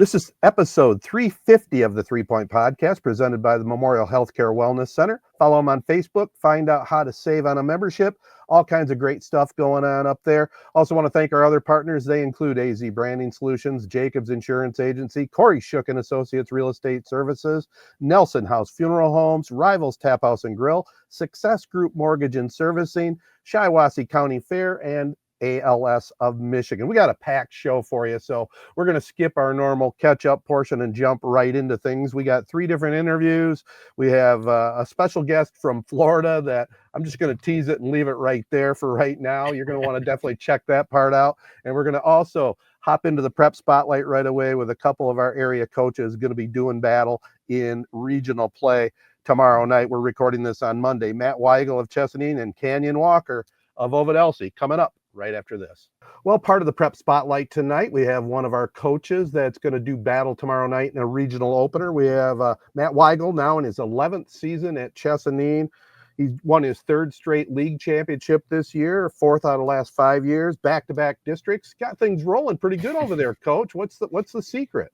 This is episode 350 of the 3 Point Podcast, presented by the Memorial Healthcare Wellness Center. Follow them on Facebook, find out how to save on a membership. All kinds of great stuff going on up there. Also want to thank our other partners. They include AZee Branding Solutions, Jacobs Insurance Agency, Kori Shook and Associates Real Estate Services, Nelson House Funeral Homes, Rivals Taphouse and Grille, Success Group Mortgage and Servicing, Shiawassee County Fair, and ALS of Michigan. We got a packed show for you, so we're going to skip our normal catch-up portion and jump right into things. We got 3 different interviews. We have a special guest from Florida that I'm just going to tease it and leave it right there for right now. You're going to want to definitely check that part out. And we're going to also hop into the prep spotlight right away with a couple of our area coaches going to be doing battle in regional play tomorrow night. We're recording this on Monday. Matt Weigl of Chesaning and Canyon Walker of Ovid-Elsie coming up right after this. Well, part of the prep spotlight tonight, we have one of our coaches that's going to do battle tomorrow night in a regional opener. We have Matt Weigl, now in his 11th season at Chesaning. He's won his 3rd straight league championship this year, 4th out of the last 5 years, back-to-back districts. Got things rolling pretty good over there, Coach. What's the secret?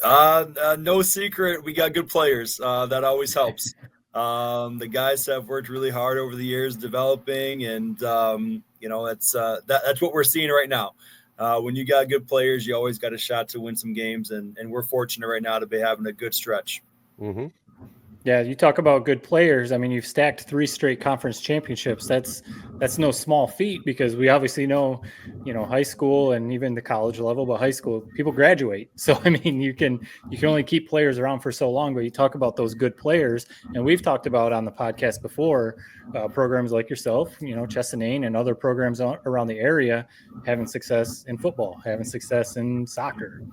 No secret. We got good players. That always helps. The guys have worked really hard over the years developing, and that's what we're seeing right now. When you got good players, you always got a shot to win some games, and we're fortunate right now to be having a good stretch. Mm-hmm. Yeah, you talk about good players. I mean, you've stacked 3 straight conference championships. That's no small feat, because we obviously know, high school and even the college level, but high school people graduate. So, I mean, you can only keep players around for so long, but you talk about those good players. And we've talked about on the podcast before, programs like yourself, Chesaning and other programs around the area having success in football, having success in soccer,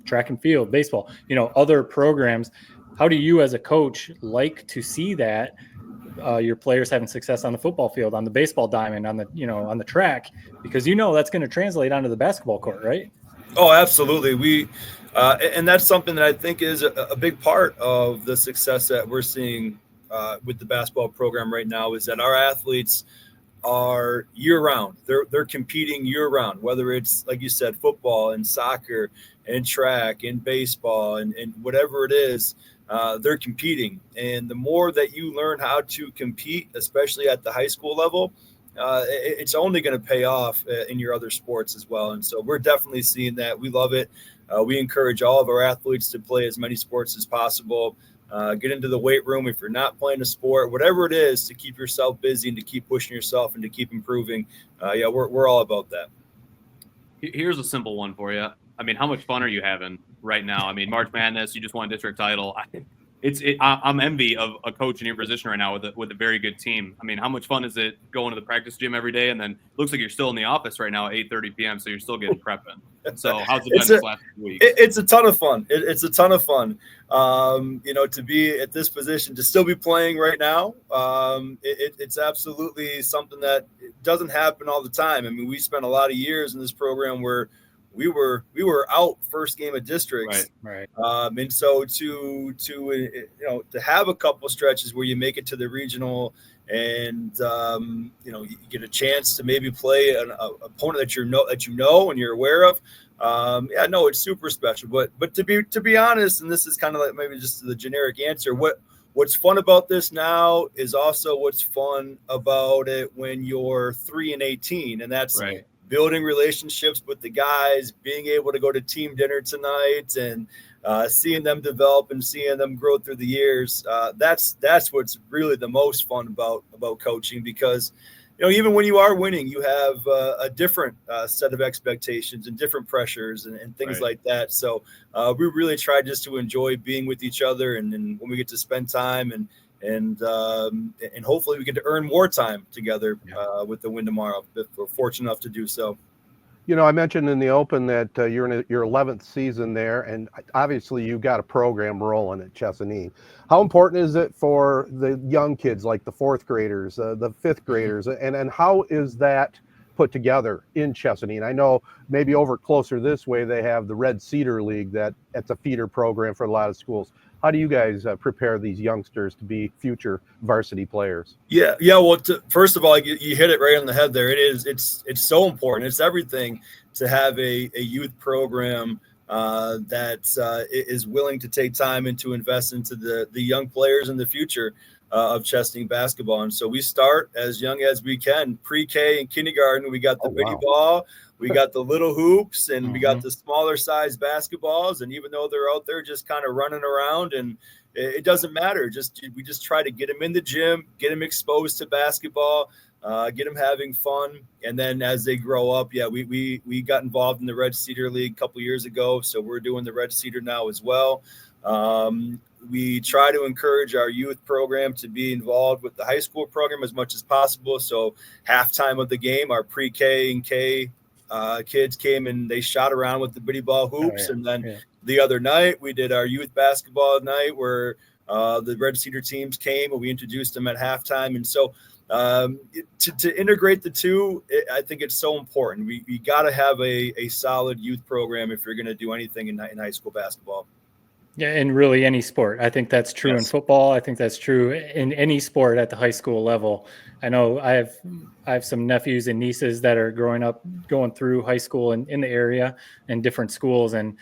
track and field, baseball, other programs. How do you as a coach like to see that your players having success on the football field, on the baseball diamond, on the track, because that's going to translate onto the basketball court, right? Oh, absolutely. And that's something that I think is a big part of the success that we're seeing with the basketball program right now, is that our athletes are year-round. They're competing year-round, whether it's, like you said, football and soccer and track and baseball and whatever it is. They're competing, and the more that you learn how to compete, especially at the high school level, it's only going to pay off in your other sports as well. And so we're definitely seeing that. We love it. We encourage all of our athletes to play as many sports as possible. Get into the weight room if you're not playing a sport, whatever it is, to keep yourself busy and to keep pushing yourself and to keep improving. We're all about that. Here's a simple one for you. I mean, how much fun are you having right now? I mean, March Madness, you just won a district title. I'm envy of a coach in your position right now with a very good team. I mean, how much fun is it going to the practice gym every day? And then it looks like you're still in the office right now at 8:30 p.m., so you're still getting prepping. So how's it been this last week? It's a ton of fun. It's a ton of fun. To be at this position, to still be playing right now, it's absolutely something that doesn't happen all the time. I mean, we spent a lot of years in this program where we were out first game of districts, right. And so to have a couple stretches where you make it to the regional, and you get a chance to maybe play an opponent that you know and you're aware of. It's super special. But to be honest, and this is kind of like maybe just the generic answer, what's fun about this now is also what's fun about it when you're 3-18, and that's right. Building relationships with the guys, being able to go to team dinner tonight, and seeing them develop and seeing them grow through the years. That's what's really the most fun about coaching, because even when you are winning, you have a different set of expectations and different pressures and things right. like that. So we really try just to enjoy being with each other, and when we get to spend time and hopefully we get to earn more time together with the win tomorrow, if we're fortunate enough to do so. I mentioned in the open that you're in your 11th season there, and obviously you've got a program rolling at Chesaning. How important is it for the young kids, like the 4th graders, the 5th graders, and how is that put together in Chesaning? I know maybe over closer this way they have the Red Cedar League that's a feeder program for a lot of schools. How do you guys prepare these youngsters to be future varsity players? Yeah. Well, first of all, you hit it right on the head there. It's so important. It's everything to have a youth program that is willing to take time and to invest into the young players in the future of Chesaning basketball. And so we start as young as we can. Pre-K and kindergarten, we got the bitty ball, we got the little hoops, and we got the smaller size basketballs. And even though they're out there just kind of running around, and it doesn't matter, we just try to get them in the gym, get them exposed to basketball, get them having fun. And then as they grow up, we got involved in the Red Cedar League a couple years ago, so we're doing the Red Cedar now as well. We try to encourage our youth program to be involved with the high school program as much as possible. So halftime of the game, our pre-K and K kids came and they shot around with the bitty ball hoops. And then the other night we did our youth basketball night where the Red Cedar teams came and we introduced them at halftime. And so to integrate the two, I think it's so important. We got to have a solid youth program if you're going to do anything in high school basketball. Yeah, in really any sport. I think that's true in football. I think that's true in any sport at the high school level. I know I have some nephews and nieces that are going through high school in the area in different schools, and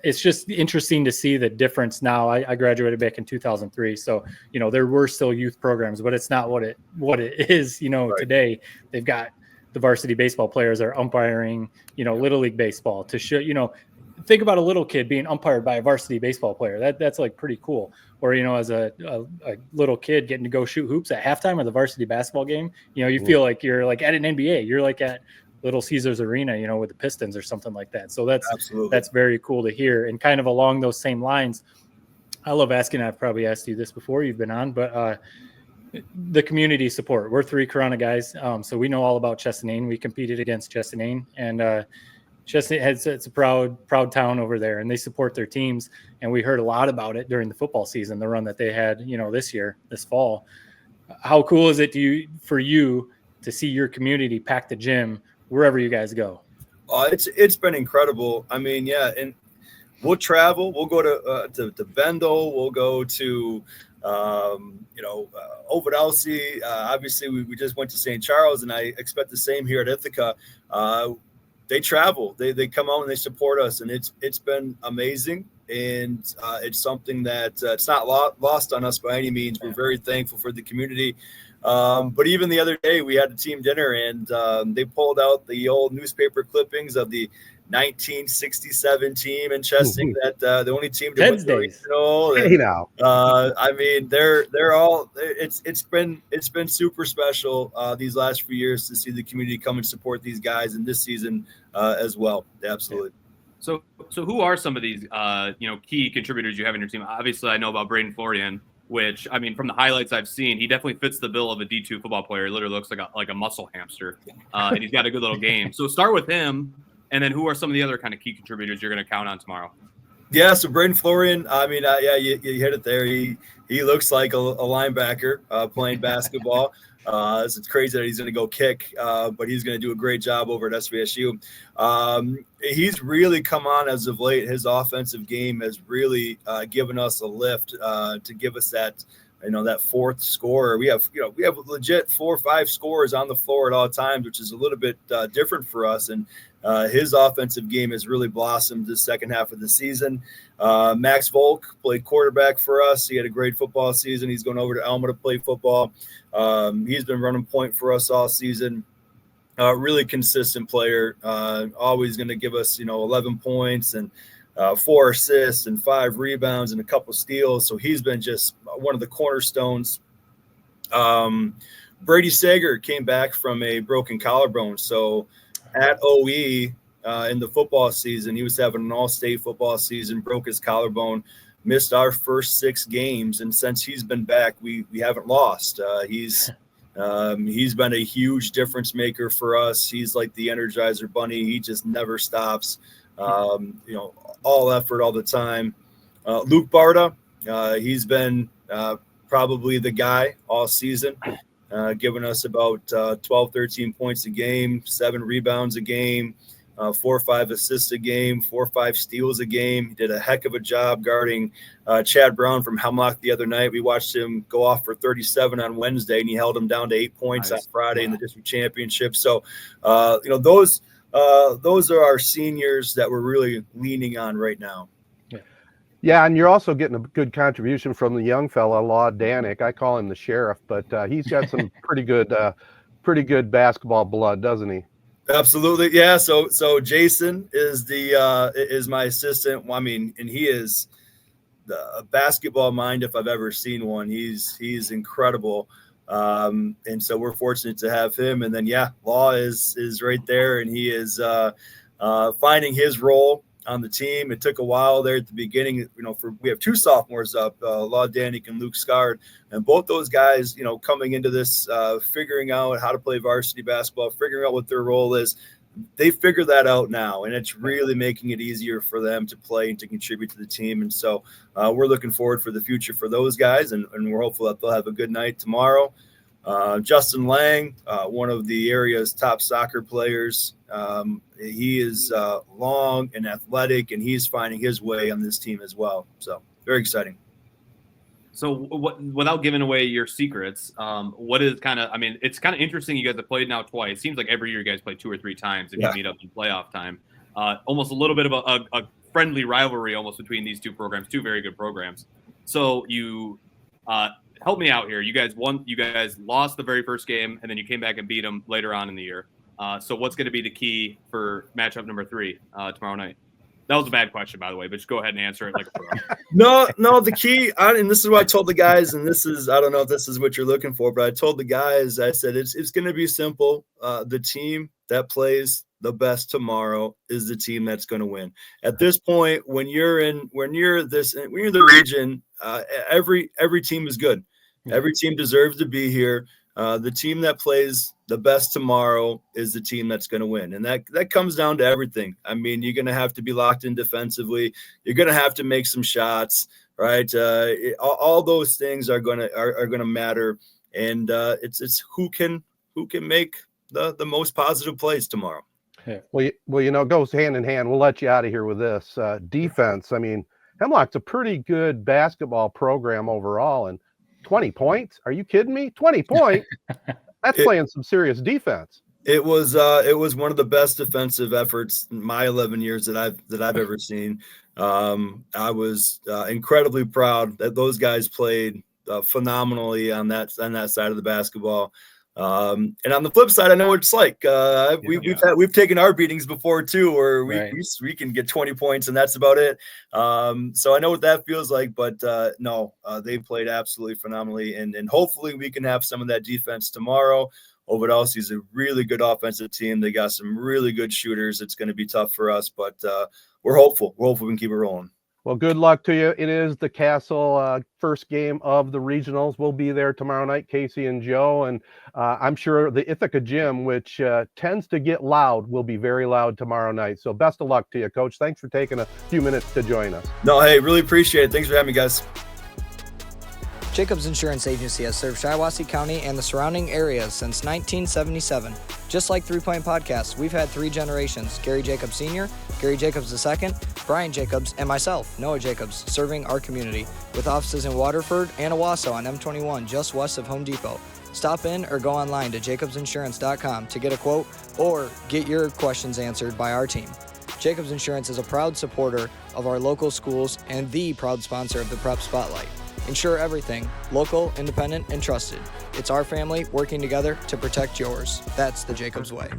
it's just interesting to see the difference now. I graduated back in 2003, so there were still youth programs, but it's not what it is. Today they've got the varsity baseball players are umpiring, little league baseball to show. Think about a little kid being umpired by a varsity baseball player. That's like pretty cool. Or, as a little kid getting to go shoot hoops at halftime of the varsity basketball game, you feel like you're like at an NBA. You're like at Little Caesars Arena, with the Pistons or something like that. So that's very cool to hear. And kind of along those same lines, I love asking, I've probably asked you this before you've been on, but the community support. We're 3 Corona guys, so we know all about Chesaning. We competed against Chesaning, and Chesaning it's a proud town over there, and they support their teams. And we heard a lot about it during the football season, the run that they had, this fall. How cool is it for you to see your community pack the gym wherever you guys go? It's been incredible. I mean, and we'll travel. We'll go to Bendel. We'll go to Ovid-Elsie. Obviously, we just went to St. Charles, and I expect the same here at Ithaca. They travel, they come out and they support us, and it's been amazing. And it's something that it's not lost on us by any means. We're very thankful for the community. But even the other day we had a team dinner, and they pulled out the old newspaper clippings of the 1967 team in Chesaning, that the only team to win the regional. I mean, they're all. It's been super special these last few years to see the community come and support these guys, and this season as well. Absolutely. So who are some of these key contributors you have in your team? Obviously, I know about Braden Florian, which, I mean, from the highlights I've seen, he definitely fits the bill of a D2 football player. He literally looks like a muscle hamster, and he's got a good little game. So start with him. And then who are some of the other kind of key contributors you're going to count on tomorrow? Yeah, so Braden Florian, I mean, you hit it there. He looks like a linebacker playing basketball. It's crazy that he's going to go kick, but he's going to do a great job over at SVSU. He's really come on as of late. His offensive game has really given us a lift to give us that fourth scorer. We have legit 4 or 5 scorers on the floor at all times, which is a little bit different for us. And his offensive game has really blossomed this second half of the season. Max Volk played quarterback for us. He had a great football season. He's going over to Alma to play football. He's been running point for us all season. Really consistent player. Always going to give us, 11 points and 4 assists and 5 rebounds and a couple steals. So he's been just one of the cornerstones. Brady Sager came back from a broken collarbone. So at OE in the football season, he was having an all-state football season, broke his collarbone, missed our first 6 games. And since he's been back, we haven't lost. He's been a huge difference maker for us. He's like the Energizer Bunny. He just never stops. All effort all the time. Luke Barta, he's been probably the guy all season, giving us about 12, 13 points a game, 7 rebounds a game, 4 or 5 assists a game, 4 or 5 steals a game. He did a heck of a job guarding Chad Brown from Hemlock the other night. We watched him go off for 37 on those are our seniors that we're really leaning on right now. Yeah, and you're also getting a good contribution from the young fella, Law Danik. I call him the sheriff, but he's got some pretty good basketball blood, doesn't he? Absolutely, yeah. So Jason is my assistant. I mean, and he is a basketball mind if I've ever seen one. He's incredible, and so we're fortunate to have him. And then Law is right there, and he is finding his role on the team. It took a while there at the beginning. We have two sophomores up, Law Danik and Luke Scard, and both those guys, coming into this, figuring out how to play varsity basketball, figuring out what their role is. They figure that out now, and it's really making it easier for them to play and to contribute to the team. And so we're looking forward for the future for those guys, and we're hopeful that they'll have a good night tomorrow. Justin Lang, one of the area's top soccer players. He is long and athletic, and he's finding his way on this team as well. So very exciting. So without giving away your secrets, what is it's kind of interesting. You guys have played now twice. It seems like every year you guys play 2 or 3 times and you meet up in playoff time. Almost a little bit of a friendly rivalry almost between these two programs, two very good programs. So you help me out here. You guys lost the very first game, and then you came back and beat them later on in the year. So what's going to be the key for matchup number 3 tomorrow night? That was a bad question, by the way, but just go ahead and answer it like a pro. No, the key, and this is what I told the guys, and I don't know if this is what you're looking for, but I told the guys, I said, it's going to be simple. The team that plays the best tomorrow is the team that's going to win. At this point, when you're the region, every team is good. Every team deserves to be here. The team that plays the best tomorrow is the team that's going to win. And that comes down to everything. I mean, you're going to have to be locked in defensively. You're going to have to make some shots, right? All those things are going to matter. And it's who can make the most positive plays tomorrow. Yeah. Well, it goes hand in hand. We'll let you out of here with this defense. I mean, Hemlock's a pretty good basketball program overall, and 20 points? Are you kidding me? 20 points? That's playing some serious defense. It was one of the best defensive efforts in my 11 years that I've ever seen. I was incredibly proud that those guys played phenomenally on that side of the basketball. And on the flip side, I know what it's like. We've taken our beatings before too, where we can get 20 points and that's about it. So I know what that feels like, but they played absolutely phenomenally, and hopefully we can have some of that defense tomorrow. Ovid-Elsie is a really good offensive team. They got some really good shooters. It's going to be tough for us, but we're hopeful. We're hopeful we can keep it rolling. Well, good luck to you. It is the Castle first game of the regionals. We'll be there tomorrow night, Casey and Joe, and I'm sure the Ithaca Gym, which tends to get loud, will be very loud tomorrow night. So best of luck to you, Coach. Thanks for taking a few minutes to join us. No, hey, really appreciate it. Thanks for having me, guys. Jacobs Insurance Agency has served Shiawassee County and the surrounding areas since 1977. Just like 3 Point Podcast, we've had 3 generations: Gary Jacobs Sr., Gary Jacobs II, Brian Jacobs, and myself, Noah Jacobs, serving our community with offices in Waterford and Owasso on M21, just west of Home Depot. Stop in or go online to jacobsinsurance.com to get a quote or get your questions answered by our team. Jacobs Insurance is a proud supporter of our local schools and the proud sponsor of the Prep Spotlight. Insure everything, local, independent, and trusted. It's our family working together to protect yours. That's the Jacobs way.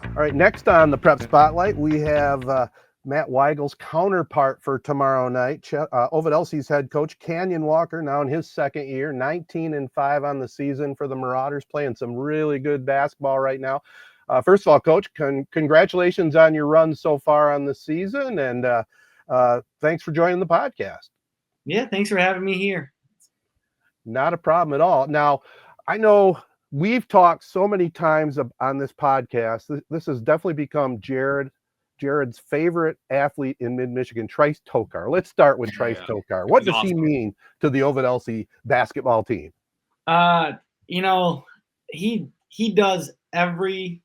All right, next on the Prep Spotlight, we have Matt Weigl's counterpart for tomorrow night, Ovid-Elsie's head coach, Canyon Walker, now in his second year, 19-5 on the season for the Marauders, playing some really good basketball right now. First of all, Coach, congratulations on your run so far on the season, and thanks for joining the podcast. Yeah, thanks for having me here. Not a problem at all. Now, I know we've talked so many times on this podcast. This has definitely become Jared's favorite athlete in Mid-Michigan, Trice Tokar. Let's start with Trice Tokar. What does he mean to the Ovid-Elsie basketball team? He does everything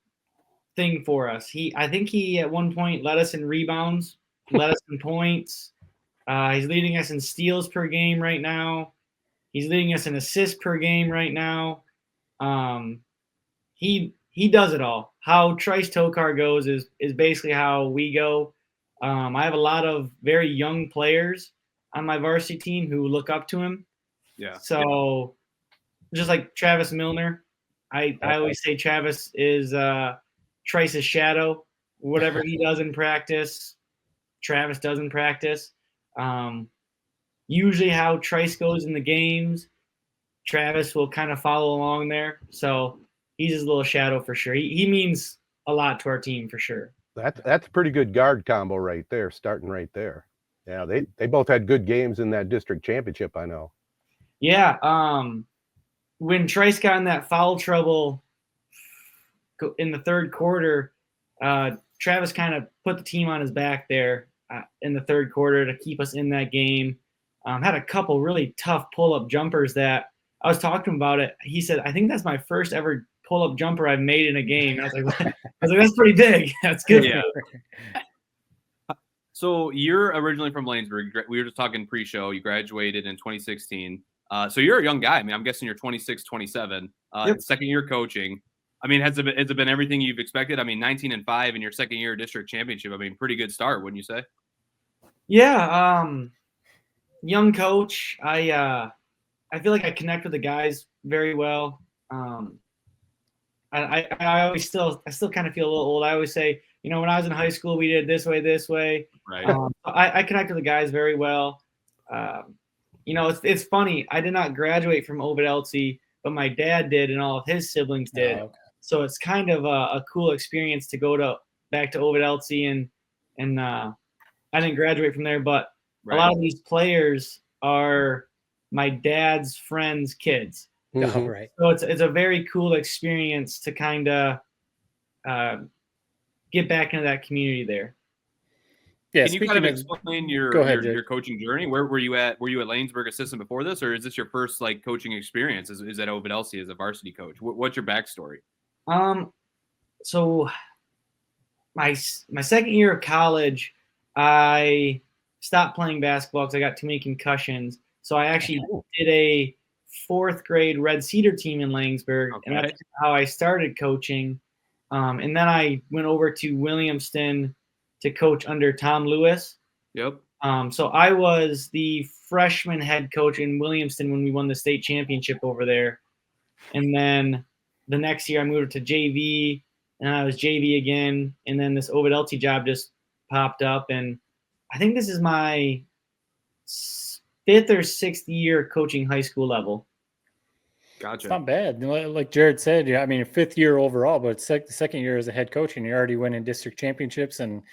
for us. I think he at one point led us in rebounds, led us in points. He's leading us in steals per game right now. He's leading us in assists per game right now. He does it all. how Trice Tokar goes is basically how we go. I have a lot of very young players on my varsity team who look up to him. Yeah. So just like Travis Milner, I always say Travis is Trice's shadow. Whatever he does in practice, Travis does in practice. Usually how Trice goes in the games, Travis will kind of follow along there. So he's his little shadow for sure. He means a lot to our team for sure. That's a pretty good guard combo right there, starting right there. Yeah, they both had good games in that district championship, I know. Yeah, when Trice got in that foul trouble in the third quarter, Travis kind of put the team on his back there in the third quarter to keep us in that game. Had a couple really tough pull-up jumpers that I was talking to him about it. He said, I think that's my first ever pull-up jumper I've made in a game. And I was like, that's pretty big. That's good. Yeah. So you're originally from Lanesburg. We were just talking pre-show. You graduated in 2016. So you're a young guy. I mean, I'm guessing you're 26, 27. Yep. Second year coaching. I mean, has it been everything you've expected? I mean, 19-5 in your second year district championship. I mean, pretty good start, wouldn't you say? Yeah. Young coach. I feel like I connect with the guys very well. I always still kind of feel a little old. I always say, when I was in high school, we did this way. Right. I connect with the guys very well. It's funny. I did not graduate from Ovid-Elsie, but my dad did, and all of his siblings did. Oh, okay. So it's kind of a cool experience to go back to Ovid-Elsie, and I didn't graduate from there, but Right. A lot of these players are my dad's friends' kids. Oh, right. So it's a very cool experience to kind of get back into that community there. Yeah. Can you kind of explain your coaching journey? Where were you at? Were you at Lanesburg assistant before this, or is this your first coaching experience? Is at Ovid-Elsie as a varsity coach? What's your backstory? So my second year of college, I stopped playing basketball because I got too many concussions. So I actually did a fourth grade Red Cedar team in Lanesburg, and that's how I started coaching. And then I went over to Williamston to coach under Tom Lewis. Yep. So I was the freshman head coach in Williamston when we won the state championship over there. And then the next year I moved to JV, and I was JV again. And then this Ovid-Elsie job just popped up, and I think this is my 5th or 6th year coaching high school level. Gotcha. It's not bad. Like Jared said, I mean, 5th year overall, but second year as a head coach, and you're already winning district championships and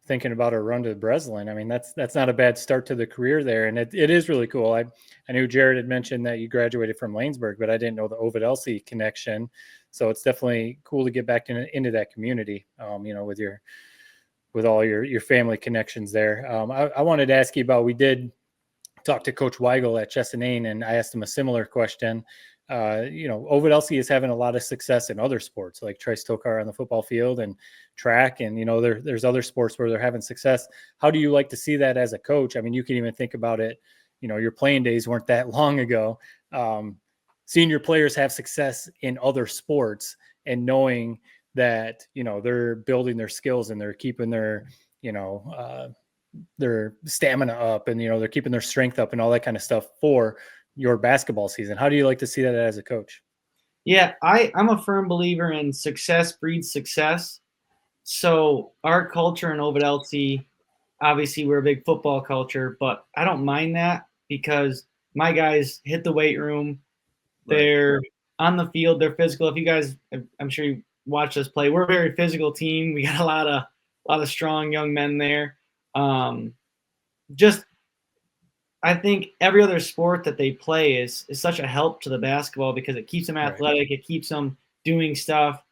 thinking about a run to Breslin. I mean, that's not a bad start to the career there. And it is really cool. I knew Jared had mentioned that you graduated from Lanesburg, but I didn't know the Ovid-Elsie connection. So it's definitely cool to get back into that community, with all your family connections there. I wanted to ask you about, we did talk to Coach Weigl at Chesaning, and I asked him a similar question. Ovid-Elsie is having a lot of success in other sports, like Trice Tokar on the football field and track, and there's other sports where they're having success. How do you like to see that as a coach? I mean, you can even think about it, your playing days weren't that long ago. Seeing your players have success in other sports and knowing that, they're building their skills and they're keeping their stamina up, and, they're keeping their strength up and all that kind of stuff for your basketball season. How do you like to see that as a coach? Yeah, I'm a firm believer in success breeds success. So our culture in Ovid-Elsie, obviously we're a big football culture, but I don't mind that because my guys hit the weight room. They're on the field. They're physical. If you guys, I'm sure you watch us play, we're a very physical team. We got a lot of strong young men there. I think every other sport that they play is such a help to the basketball because it keeps them athletic. It keeps them doing stuff.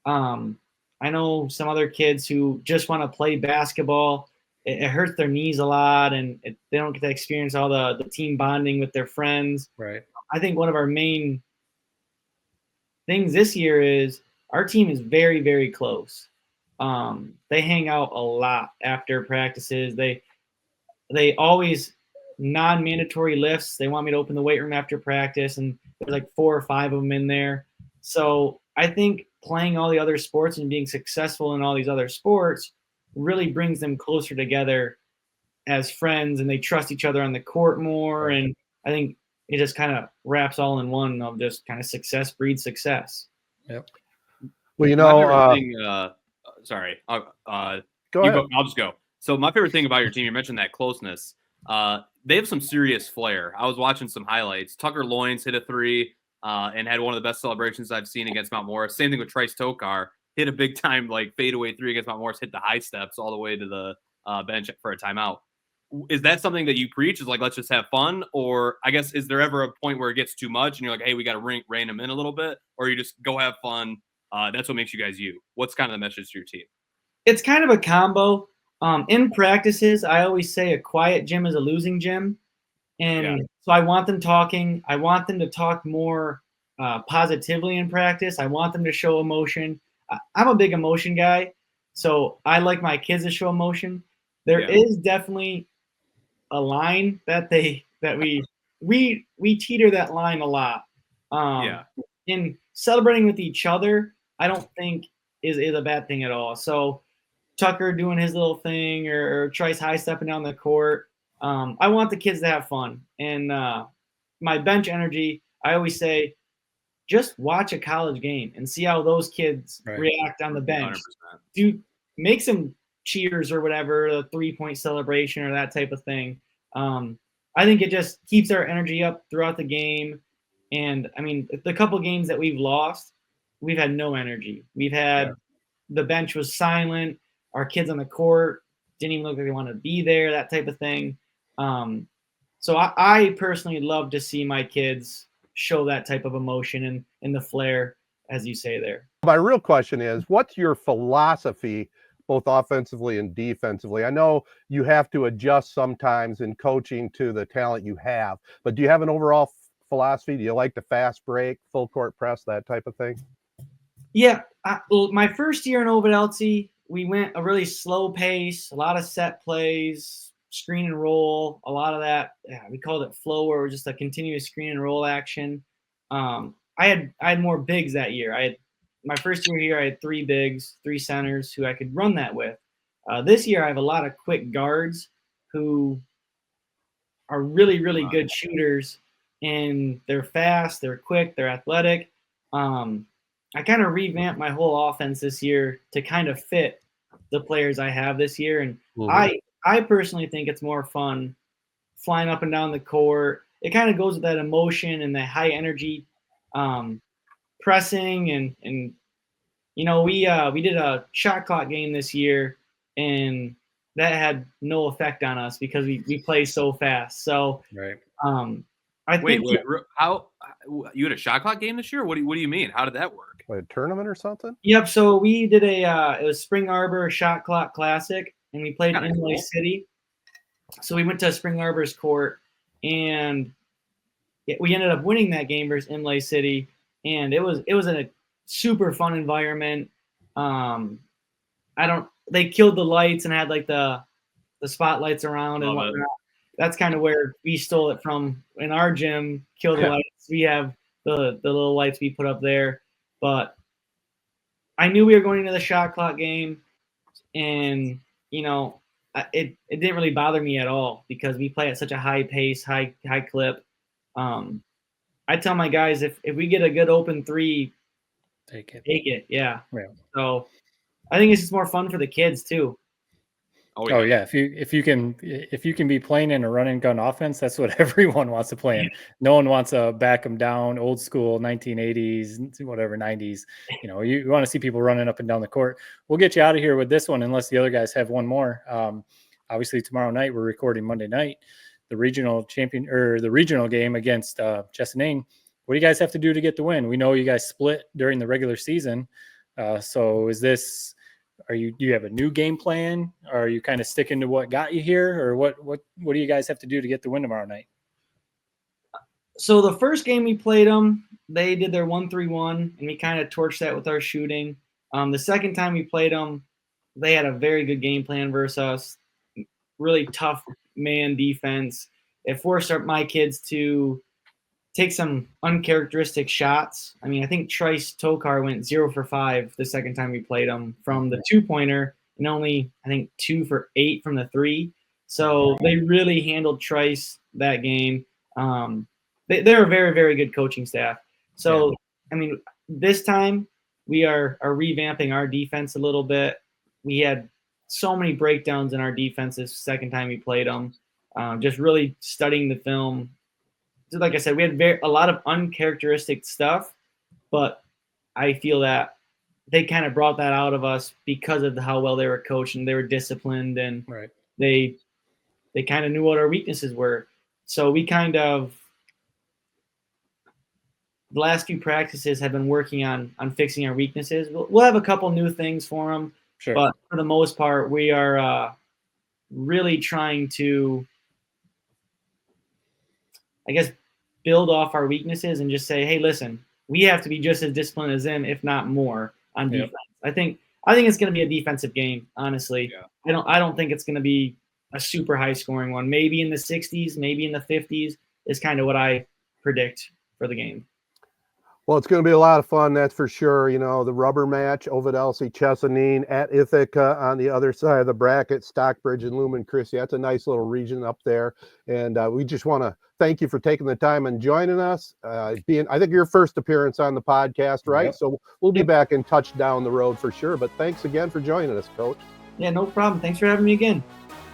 I know some other kids who just want to play basketball. It hurts their knees a lot, and they don't get to experience all the team bonding with their friends. Right. I think one of our main things this year is our team is very, very close. They hang out a lot after practices. They always non-mandatory lifts. They want me to open the weight room after practice, and there's like 4 or 5 of them in there. So I think playing all the other sports and being successful in all these other sports really brings them closer together as friends, and they trust each other on the court more. And I think it just kind of wraps all in one of just kind of success breeds success. Yep. Well, you My know, favorite thing, sorry, go ahead. I'll just go. So my favorite thing about your team, you mentioned that closeness. They have some serious flair. I was watching some highlights. Tucker Loynes hit a 3 and had one of the best celebrations I've seen against Mount Morris. Same thing with Trice Tokar. Hit a big time like fadeaway 3 against Mount Morris. Hit the high steps all the way to the bench for a timeout. Is that something that you preach? Is like, let's just have fun? Or I guess, is there ever a point where it gets too much and you're like, hey, we got to rein them in a little bit? Or you just go have fun? That's what makes you guys you. What's kind of the message to your team? It's kind of a combo. In practices, I always say a quiet gym is a losing gym. And so I want them talking. I want them to talk more positively in practice. I want them to show emotion. I'm a big emotion guy, so I like my kids to show emotion. There is definitely a line that we teeter that line a lot. In celebrating with each other, I don't think is a bad thing at all. So Tucker doing his little thing or Trice high stepping down the court. I want the kids to have fun. And my bench energy, I always say, just watch a college game and see how those kids react on the bench. 100%. Make some cheers or whatever, a 3-point celebration or that type of thing. I think it just keeps our energy up throughout the game. And, I mean, the couple games that we've lost, we've had no energy. We've had the bench was silent. Our kids on the court didn't even look like they wanted to be there, that type of thing. So I personally love to see my kids show that type of emotion and the flair, as you say there. My real question is, what's your philosophy, both offensively and defensively? I know you have to adjust sometimes in coaching to the talent you have, but do you have an overall philosophy? Do you like the fast break, full court press, that type of thing? Yeah. My first year in Ovid-Elsie, we went a really slow pace, a lot of set plays, screen and roll, a lot of that. We called it flow, where it was just a continuous screen and roll action. I had more bigs that year. My first year here, I had 3 bigs, 3 centers who I could run that with. This year, I have a lot of quick guards who are really, really good shooters, and they're fast, they're quick, they're athletic. I kind of revamped my whole offense this year to kind of fit the players I have this year. And I personally think it's more fun flying up and down the court. It kind of goes with that emotion and that high energy pressing. And you know, we did a shot clock game this year, and that had no effect on us because we play so fast. So I think how you had a shot clock game this year? What do you mean? How did that work? Like a tournament or something? Yep. So we did it was Spring Arbor Shot Clock Classic, and we played in Inlay City. So we went to Spring Arbor's court, and we ended up winning that game versus Inlay City, and it was a super fun environment. They killed the lights and had like the spotlights around and whatnot. That's kind of where we stole it from in our gym. Kill the lights. We have the little lights we put up there. But I knew we were going into the shot clock game, and you know, it didn't really bother me at all because we play at such a high pace, high clip. I tell my guys, if we get a good open 3, take it. Yeah. So I think it's just more fun for the kids too. Oh yeah. If you can be playing in a run and gun offense, that's what everyone wants to play in. No one wants to back them down, old school 1980s, whatever 90s. You know, you want to see people running up and down the court. We'll get you out of here with this one, unless the other guys have one more. Obviously tomorrow night, we're recording Monday night, the regional game against Chesaning. What do you guys have to do to get the win? We know you guys split during the regular season. So do you have a new game plan? Or are you kind of sticking to what got you here? Or what do you guys have to do to get the win tomorrow night? So the first game we played them, they did their 1-3-1, and we kind of torched that with our shooting. The second time we played them, they had a very good game plan versus us. Really tough man defense. It forced my kids to take some uncharacteristic shots. I mean, I think Trice Tokar went 0 for 5 the second time we played him from the 2-pointer, and only, I think, 2 for 8 from the 3. So they really handled Trice that game. They're a very, very good coaching staff. So, I mean, this time we are revamping our defense a little bit. We had so many breakdowns in our defense this second time we played them. Just really studying the film. Like I said, we had a lot of uncharacteristic stuff, but I feel that they kind of brought that out of us because of how well they were coached and they were disciplined, and they kind of knew what our weaknesses were. So we kind of, the last few practices have been working on fixing our weaknesses. We'll have a couple new things for them, but for the most part, we are really trying to, I guess, build off our weaknesses and just say, hey, listen, we have to be just as disciplined as them, if not more, on defense. I think it's going to be a defensive game, honestly. I don't think it's going to be a super high scoring one. Maybe in the 60s, maybe in the 50s is kind of what I predict for the game. Well, it's going to be a lot of fun, that's for sure. You know, the rubber match, Ovid-Elsie, Chesaning at Ithaca on the other side of the bracket, Stockbridge and Lumen Christi. That's a nice little region up there. And we just want to thank you for taking the time and joining us. I think your first appearance on the podcast, right? So we'll be back in touch down the road for sure. But thanks again for joining us, Coach. Yeah, no problem. Thanks for having me again.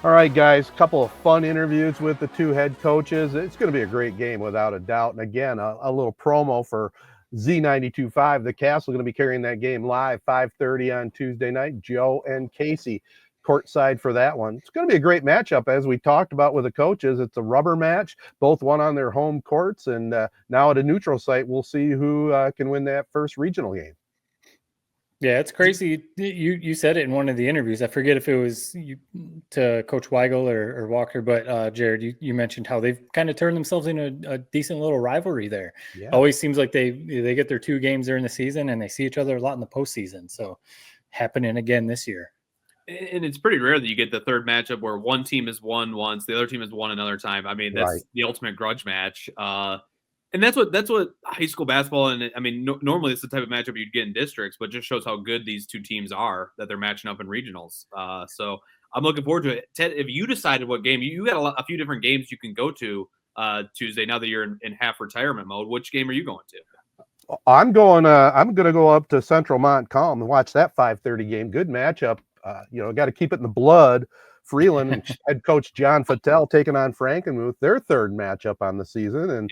All right, guys, a couple of fun interviews with the two head coaches. It's going to be a great game without a doubt. And again, a little promo for Z92.5. The Castle going to be carrying that game live 5:30 on Tuesday night. Joe and Casey courtside for that one. It's going to be a great matchup, as we talked about with the coaches. It's a rubber match, both won on their home courts, and now at a neutral site, we'll see who can win that first regional game. Yeah, it's crazy. You said it in one of the interviews. I forget if it was you to Coach Weigl or Walker, but Jared, you mentioned how they've kind of turned themselves into a decent little rivalry there. Yeah. Always seems like they get their 2 games during the season and they see each other a lot in the postseason. So happening again this year. And it's pretty rare that you get the third matchup where one team has won once, the other team has won another time. I mean, that's the ultimate grudge match. And that's what high school basketball, and I mean, normally it's the type of matchup you'd get in districts, but just shows how good these two teams are that they're matching up in regionals. So I'm looking forward to it. Ted, if you decided what game, you got a few different games you can go to Tuesday now that you're in half retirement mode. Which game are you going to? I'm going to go up to Central Montcalm and watch that 5:30 game. Good matchup. Got to keep it in the blood. Freeland and head coach John Fattel taking on Frankenmuth, their third matchup on the season, and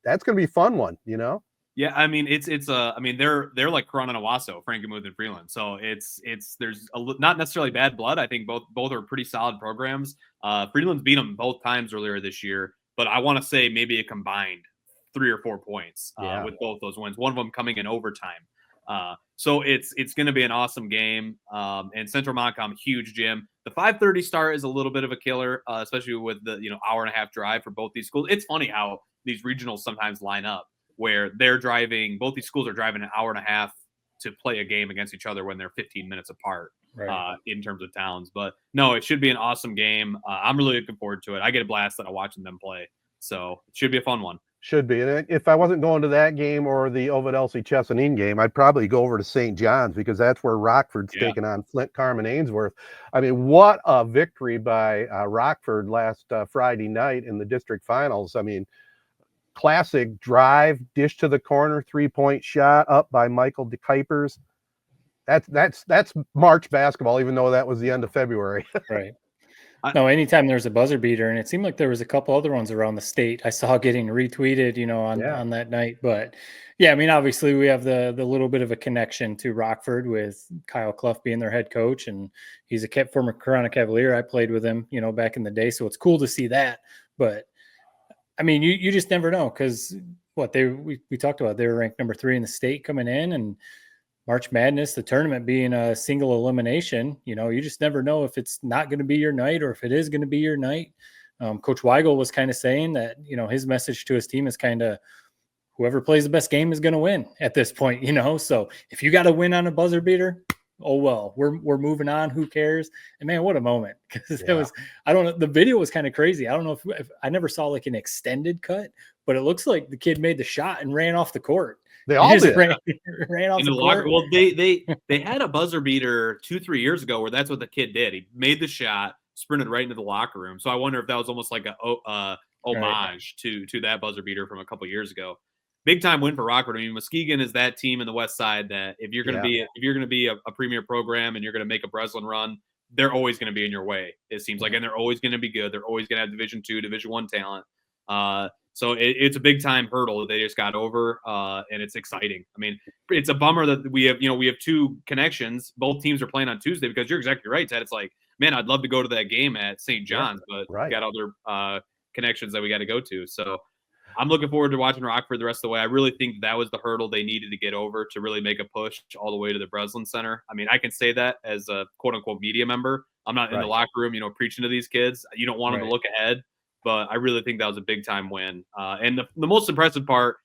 that's going to be a fun one, Yeah, I mean they're like Corona and Owasso, Frankenmuth and Freeland. So there's not necessarily bad blood. I think both are pretty solid programs. Freeland's beat them both times earlier this year, but I want to say maybe a combined 3 or 4 points with both those wins. One of them coming in overtime. So it's going to be an awesome game. And Central Montcalm, huge gym. The 5:30 start is a little bit of a killer, especially with the hour and a half drive for both these schools. It's funny how these regionals sometimes line up where both these schools are driving an hour and a half to play a game against each other when they're 15 minutes apart in terms of towns. But no, it should be an awesome game. I'm really looking forward to it. I get a blast out of watching them play. So it should be a fun one. Should be. And if I wasn't going to that game or the Ovid-Elsie Chesaning game, I'd probably go over to St. John's because that's where Rockford's taking on Flint Carman Ainsworth. I mean, what a victory by Rockford last Friday night in the district finals. I mean, classic drive, dish to the corner, 3-point shot up by Michael DeKuypers. That's March basketball, even though that was the end of February. Right. No, anytime there's a buzzer beater, and it seemed like there was a couple other ones around the state I saw getting retweeted, on that night. But yeah, I mean, obviously we have the little bit of a connection to Rockford with Kyle Clough being their head coach, and he's a former Corona Cavalier. I played with him, back in the day, so it's cool to see that. But I mean, you just never know because we talked about, they were ranked number 3 in the state coming in, and March Madness, the tournament being a single elimination, you just never know if it's not going to be your night or if it is going to be your night. Coach Weigl was kind of saying that, his message to his team is kind of whoever plays the best game is going to win at this point, So if you got to win on a buzzer beater, oh well, we're moving on. Who cares? And man, what a moment! Because it Yeah. was, I don't know, the video was kind of crazy. I don't know if I never saw like an extended cut, but it looks like the kid made the shot and ran off the court. They all did. Ran off In the the court. locker, well, they had a buzzer beater 2-3 years ago where that's what the kid did. He made the shot, sprinted right into the locker room. So I wonder if that was almost like a homage to that buzzer beater from a couple years ago. Big time win for Rockford. I mean, Muskegon is that team in the West Side that if you're going to be a premier program and you're going to make a Breslin run, they're always going to be in your way. It seems like, and they're always going to be good. They're always going to have Division II, Division I talent. So it's a big time hurdle that they just got over, and it's exciting. I mean, it's a bummer that we have two connections. Both teams are playing on Tuesday because you're exactly right, Ted. It's like, man, I'd love to go to that game at St. John's, but we got other connections that we got to go to. So I'm looking forward to watching Rockford the rest of the way. I really think that was the hurdle they needed to get over to really make a push all the way to the Breslin Center. I mean, I can say that as a quote unquote media member. I'm not in the locker room, preaching to these kids. You don't want them to look ahead. But I really think that was a big-time win. And the most impressive part,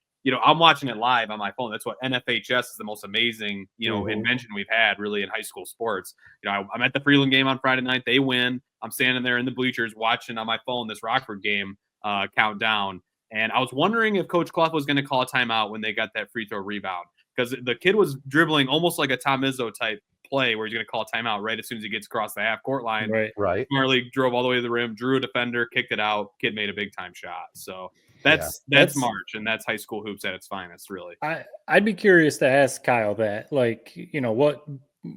I'm watching it live on my phone. That's what NFHS is the most amazing, invention we've had really in high school sports. I'm at the Freeland game on Friday night. They win. I'm standing there in the bleachers watching on my phone this Rockford game countdown. And I was wondering if Coach Clough was going to call a timeout when they got that free throw rebound. Because the kid was dribbling almost like a Tom Izzo type play where he's going to call a timeout right as soon as he gets across the half court line. Right. Smartly drove all the way to the rim, drew a defender, kicked it out. Kid made a big time shot. So that's March, and that's high school hoops at its finest, really. I'd be curious to ask Kyle that, like, what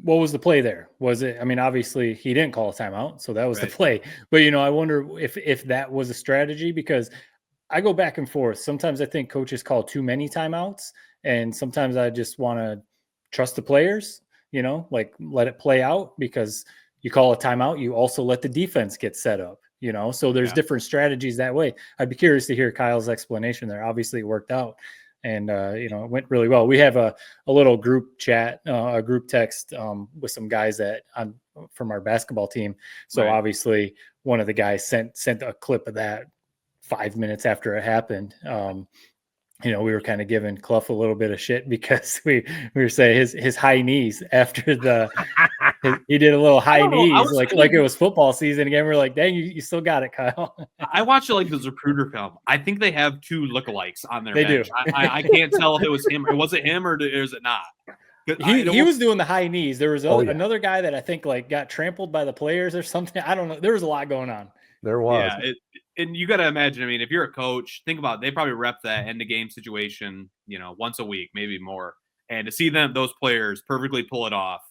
was the play there? Was it? I mean, obviously he didn't call a timeout, so that was the play. But I wonder if that was a strategy, because I go back and forth. Sometimes I think coaches call too many timeouts, and sometimes I just want to trust the players. Like let it play out, because you call a timeout, you also let the defense get set up, so there's different strategies that way. I'd be curious to hear Kyle's explanation there. Obviously it worked out, and it went really well. We have a little group chat, a group text with some guys from our basketball team. So obviously one of the guys sent a clip of that 5 minutes after it happened. We were kind of giving Clough a little bit of shit because we were saying his high knees after he did a little high knees like it was football season again. We're like, dang, you still got it, Kyle. I watched it like the Zapruder film. I think they have two lookalikes on their bench. Do. I can't tell if it was him. Was it him or is it not? He was doing the high knees. There was another guy that I think like got trampled by the players or something. I don't know. There was a lot going on. There was. Yeah, and you got to imagine, I mean, if you're a coach, think about it, they probably rep that end of game situation, once a week, maybe more. And to see those players perfectly pull it off,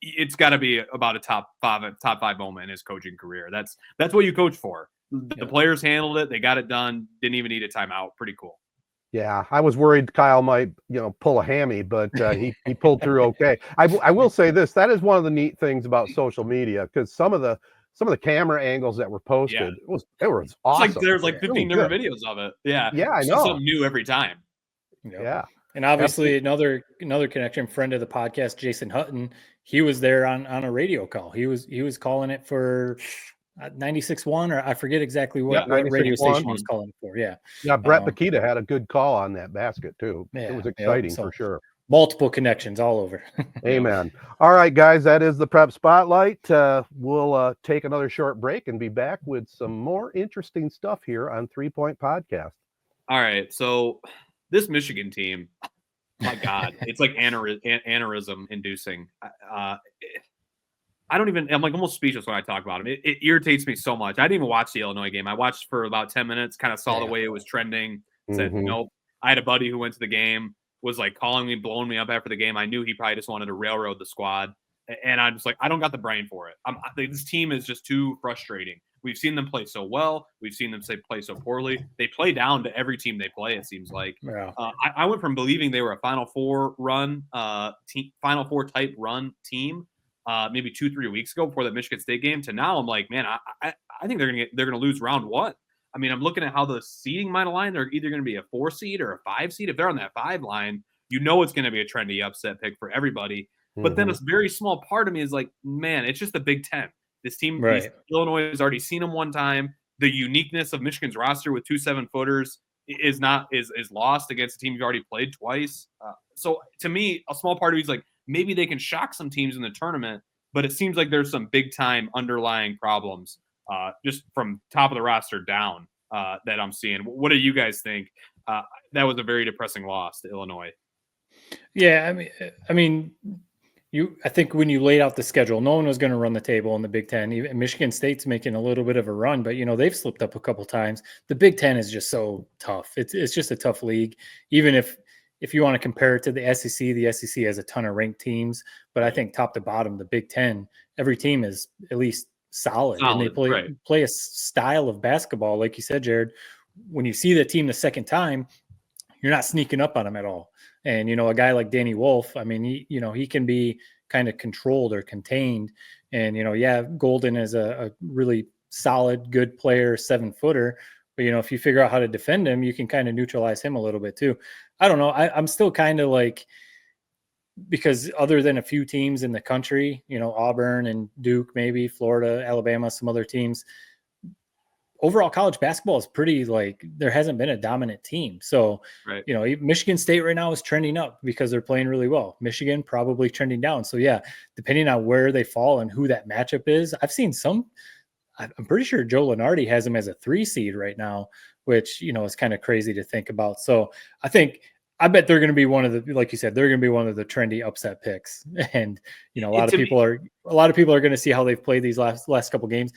it's got to be about a top five moment in his coaching career. That's what you coach for. The players handled it. They got it done. Didn't even need a timeout. Pretty cool. Yeah, I was worried Kyle might, pull a hammy, but he pulled through okay. I will say this, that is one of the neat things about social media, because some of the camera angles that were posted, it was awesome. It's like there's like 15 different videos of it. Yeah. Yeah, I know. Something new every time. Yeah. And obviously another connection, friend of the podcast, Jason Hutton, he was there on a radio call. He was calling it for 96.1, or I forget exactly what radio station he was calling it for. Yeah. Yeah, Brett Bakita had a good call on that basket too. It was exciting for sure. Multiple connections all over. Amen. All right, guys, that is the Prep Spotlight. We'll take another short break and be back with some more interesting stuff here on 3 Point Podcast. All right, so this Michigan team, my God, it's like aneurysm inducing. I'm like almost speechless when I talk about them. It irritates me so much. I didn't even watch the Illinois game. I watched for about 10 minutes, kind of saw the way it was trending, said nope. I had a buddy who went to the game, was like calling me, blowing me up after the game. I knew he probably just wanted to railroad the squad. And I'm just like, I don't got the brain for it. This team is just too frustrating. We've seen them play so well. We've seen them play so poorly. They play down to every team they play, it seems like. Yeah. I went from believing they were a Final Four type run team maybe 2-3 weeks ago before the Michigan State game to now I'm like, man, I think they're gonna lose round one. I mean, I'm looking at how the seeding might align. They're either going to be a 4 seed or a 5 seed. If they're on that 5 line, it's going to be a trendy upset pick for everybody. But then a very small part of me is like, man, it's just the Big Ten. This team, Illinois has already seen them one time. The uniqueness of Michigan's roster with 2 7-footers is lost against a team you've already played twice. So to me, a small part of me is like, maybe they can shock some teams in the tournament, but it seems like there's some big time underlying problems just from top of the roster down that I'm seeing. What do you guys think? That was a very depressing loss to Illinois. Yeah, I mean, I think when you laid out the schedule, no one was going to run the table in the Big Ten. Even Michigan State's making a little bit of a run, but they've slipped up a couple times. The Big Ten is just so tough. It's just a tough league. Even if you want to compare it to the SEC has a ton of ranked teams, but I think top to bottom, the Big Ten, every team is at least solid and they play a style of basketball, like you said, Jared. When you see the team the second time, you're not sneaking up on them at all. And, a guy like Danny Wolf, I mean, he can be kind of controlled or contained. And, Golden is a really solid, good player, 7-footer. But, if you figure out how to defend him, you can kind of neutralize him a little bit too. I don't know. I'm still kind of like, because other than a few teams in the country, Auburn and Duke, maybe Florida, Alabama, some other teams, overall college basketball is pretty there hasn't been a dominant team. So, Michigan State right now is trending up because they're playing really well. Michigan probably trending down. So depending on where they fall and who that matchup is, I've seen I'm pretty sure Joe Lunardi has them as a 3 seed right now, which, is kind of crazy to think about. So I bet they're going to be one of the, like you said, they're going to be one of the trendy upset picks. And, a lot of people are going to see how they've played these last couple games.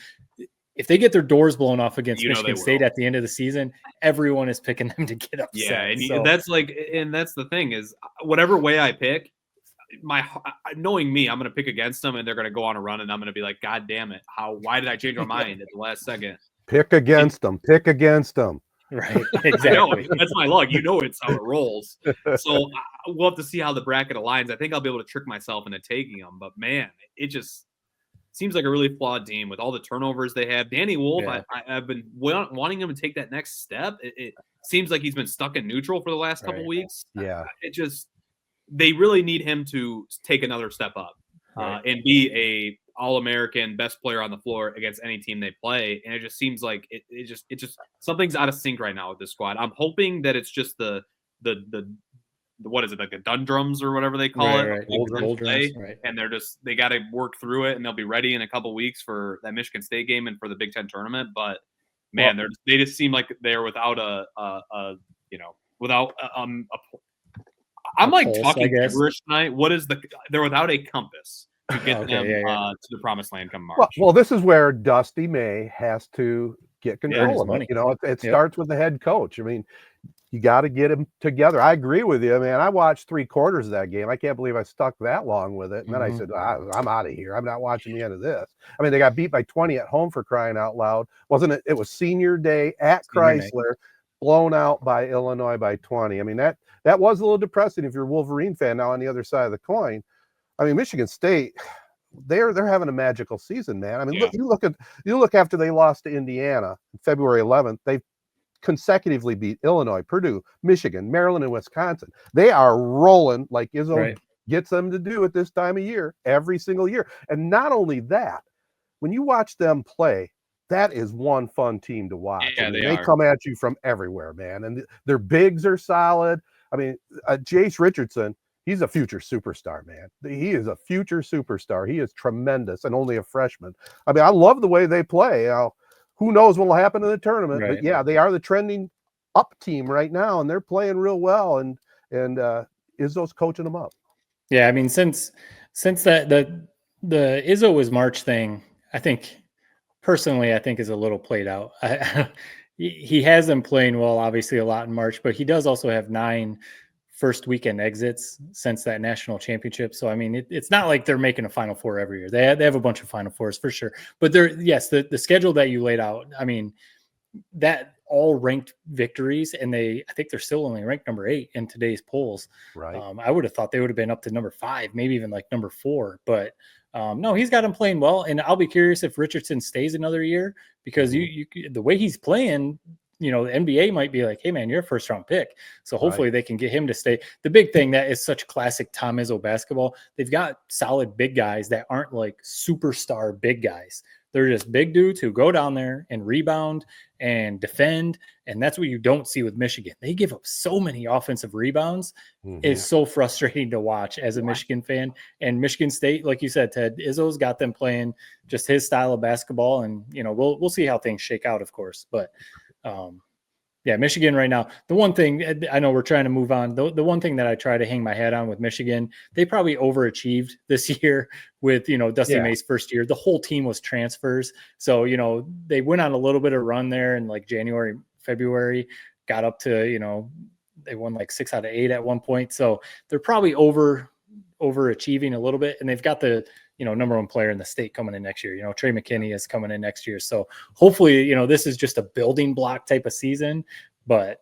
If they get their doors blown off against Michigan State at the end of the season, everyone is picking them to get upset. Yeah, and that's the thing is, whatever way I pick, knowing me, I'm going to pick against them, and they're going to go on a run, and I'm going to be like, God damn it! Why did I change my mind at the last second? Pick against them. Pick against them. Right, exactly. That's my luck. It's how it rolls. So we'll have to see how the bracket aligns. I think I'll be able to trick myself into taking them, but man, it just seems like a really flawed team with all the turnovers they have. Danny Wolf, yeah. I've been wanting him to take that next step. It seems like he's been stuck in neutral for the last couple weeks. Yeah. They really need him to take another step up and be a All-American best player on the floor against any team they play. And it just seems like it just something's out of sync right now with this squad. I'm hoping that it's just the what is it, like the Dundrums or whatever they call it? Right. Old drums, right. And they got to work through it, and they'll be ready in a couple weeks for that Michigan State game and for the Big Ten tournament. But man, they just seem like they're without I'm like talking gibberish tonight. They're without a compass to get them to the promised land come March. Well, this is where Dusty May has to get control of it. It starts with the head coach. I mean, you got to get him together. I agree with you, man. I watched 3 quarters of that game. I can't believe I stuck that long with it. And then I said, I'm out of here. I'm not watching the end of this. I mean, they got beat by 20 at home, for crying out loud. Wasn't it? It was senior day at Chrysler, blown out by Illinois by 20. I mean, that was a little depressing if you're a Wolverine fan now on the other side of the coin. I mean, Michigan State, they're having a magical season, man. I mean, you look after they lost to Indiana February 11th, they consecutively beat Illinois, Purdue, Michigan, Maryland, and Wisconsin. They are rolling like Izzo gets them to do at this time of year every single year. And not only that, when you watch them play, that is one fun team to watch. Yeah, they come at you from everywhere, man. And their bigs are solid. I mean, Jace Richardson, he's a future superstar, man. He is a future superstar. He is tremendous and only a freshman. I mean, I love the way they play. Who knows what will happen in the tournament? But yeah, they are the trending up team right now, and they're playing real well. And Izzo's coaching them up. Yeah, I mean, since the Izzo was March thing, I think personally, is a little played out. He has them playing well, obviously a lot in March, but he does also have 9 first weekend exits since that national championship. So, I mean, it's not like they're making a Final Four every year. They have a bunch of Final Fours for sure. But the schedule that you laid out, I mean, that all ranked victories, and I think they're still only ranked number 8 in today's polls. Right. I would have thought they would have been up to number 5, maybe even like number 4. But no, he's got him playing well, and I'll be curious if Richardson stays another year, because the way he's playing, the NBA might be like, hey man, you're a first round pick. So hopefully they can get him to stay. The big thing that is such classic Tom Izzo basketball, they've got solid big guys that aren't like superstar big guys. They're just big dudes who go down there and rebound and defend. And that's what you don't see with Michigan. They give up so many offensive rebounds. It's so frustrating to watch as a Michigan fan. And Michigan State, like you said, Ted, Izzo's got them playing just his style of basketball. And, we'll see how things shake out, of course. But, yeah, Michigan right now, the one thing, I know we're trying to move on. The one thing that I try to hang my hat on with Michigan, they probably overachieved this year with, Dusty May's first year. The whole team was transfers. So, they went on a little bit of run there in like January, February, got up to, they won like 6 out of 8 at one point. So they're probably overachieving a little bit. And they've got the, number one player in the state coming in next year. Trey McKinney is coming in next year. So hopefully, this is just a building block type of season, but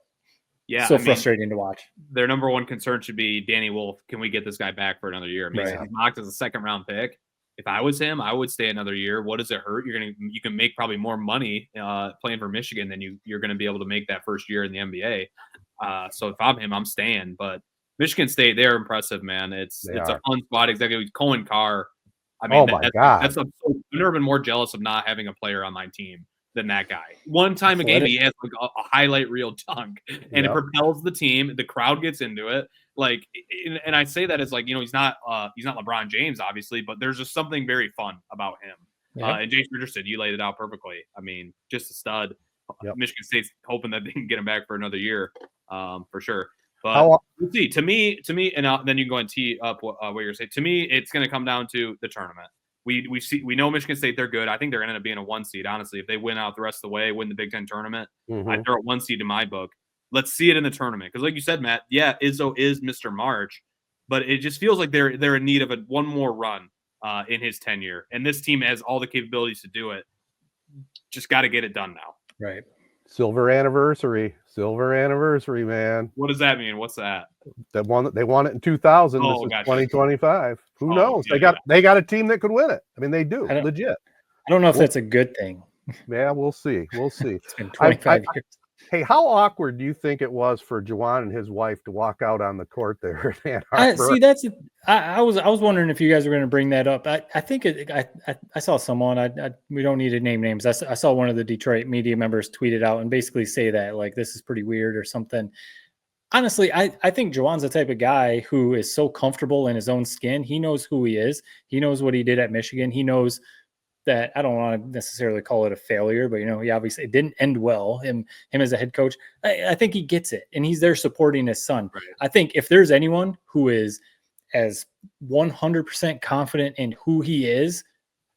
yeah, frustrating to watch. Their number one concern should be Danny Wolf. Can we get this guy back for another year? He's mocked as a second-round pick. If I was him, I would stay another year. What does it hurt? You can make probably more money playing for Michigan than you're going to be able to make that first year in the NBA. So if I'm him, I'm staying. But Michigan State, they're impressive, man. It's a fun spot. Exactly. Cohen Carr. I mean, I've never been more jealous of not having a player on my team than that guy. One time a game, he has like a highlight reel dunk, and it propels the team. The crowd gets into it. Like, and I say that as like, he's not LeBron James, obviously, but there's just something very fun about him. And Jason Richardson, you laid it out perfectly. I mean, just a stud. Michigan State's hoping that they can get him back for another year, for sure. But we'll see. To me, and then you can go and tee up what you're saying. To me, it's going to come down to the tournament. We know Michigan State, they're good. I think they're going to end up being a 1 seed. Honestly, if they win out the rest of the way, win the Big Ten tournament, they're a 1 seed in my book. Let's see it in the tournament because, like you said, Matt, Izzo is Mr. March, but it just feels like they're in need of one more run in his tenure, and this team has all the capabilities to do it. Just got to get it done now. Right. Silver anniversary, man. What does that mean? What's that? They won it in 2000. This is 2025. Who knows? Yeah, they got a team that could win it. I mean, they do legit. I don't know if that's a good thing. Yeah, we'll see. It's been 25 years. Hey, how awkward do you think it was for Juwan and his wife to walk out on the court there in Ann Arbor? I was wondering if you guys were going to bring that up. I think I saw someone. We don't need to name names. I saw one of the Detroit media members tweet it out and basically say that like this is pretty weird or something. Honestly, I think Juwan's the type of guy who is so comfortable in his own skin. He knows who he is. He knows what he did at Michigan. He knows that I don't want to necessarily call it a failure, but he obviously it didn't end well. Him as a head coach, I think he gets it, and he's there supporting his son. Right. I think if there's anyone who is as 100% confident in who he is,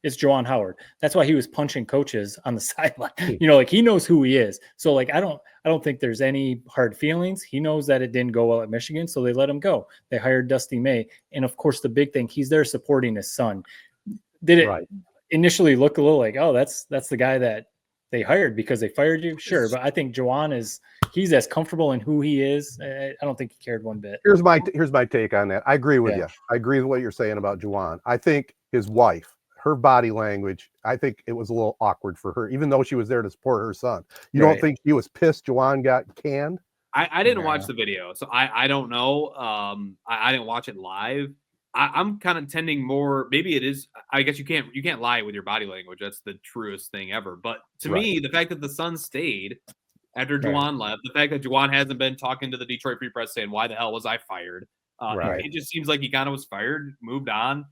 it's Juwan Howard. That's why he was punching coaches on the sideline. Like he knows who he is. So like I don't think there's any hard feelings. He knows that it didn't go well at Michigan, so they let him go. They hired Dusty May, and of course the big thing, he's there supporting his son. Did it? Right. Initially look a little like, oh, that's the guy that they hired because they fired you. Sure. But I think Juwan he's as comfortable in who he is. I don't think he cared one bit. Here's my take on that. I agree with you. I agree with what you're saying about Juwan. I think his wife, her body language, I think it was a little awkward for her, even though she was there to support her son. You don't think he was pissed Juwan got canned? I didn't watch the video, so I don't know. I didn't watch it live. I'm kind of tending more. Maybe it is. I guess you can't lie with your body language. That's the truest thing ever. But to me, the fact that the son stayed after Juwan left, the fact that Juwan hasn't been talking to the Detroit Free Press saying, "Why the hell was I fired?" It just seems like he kind of was fired, moved on.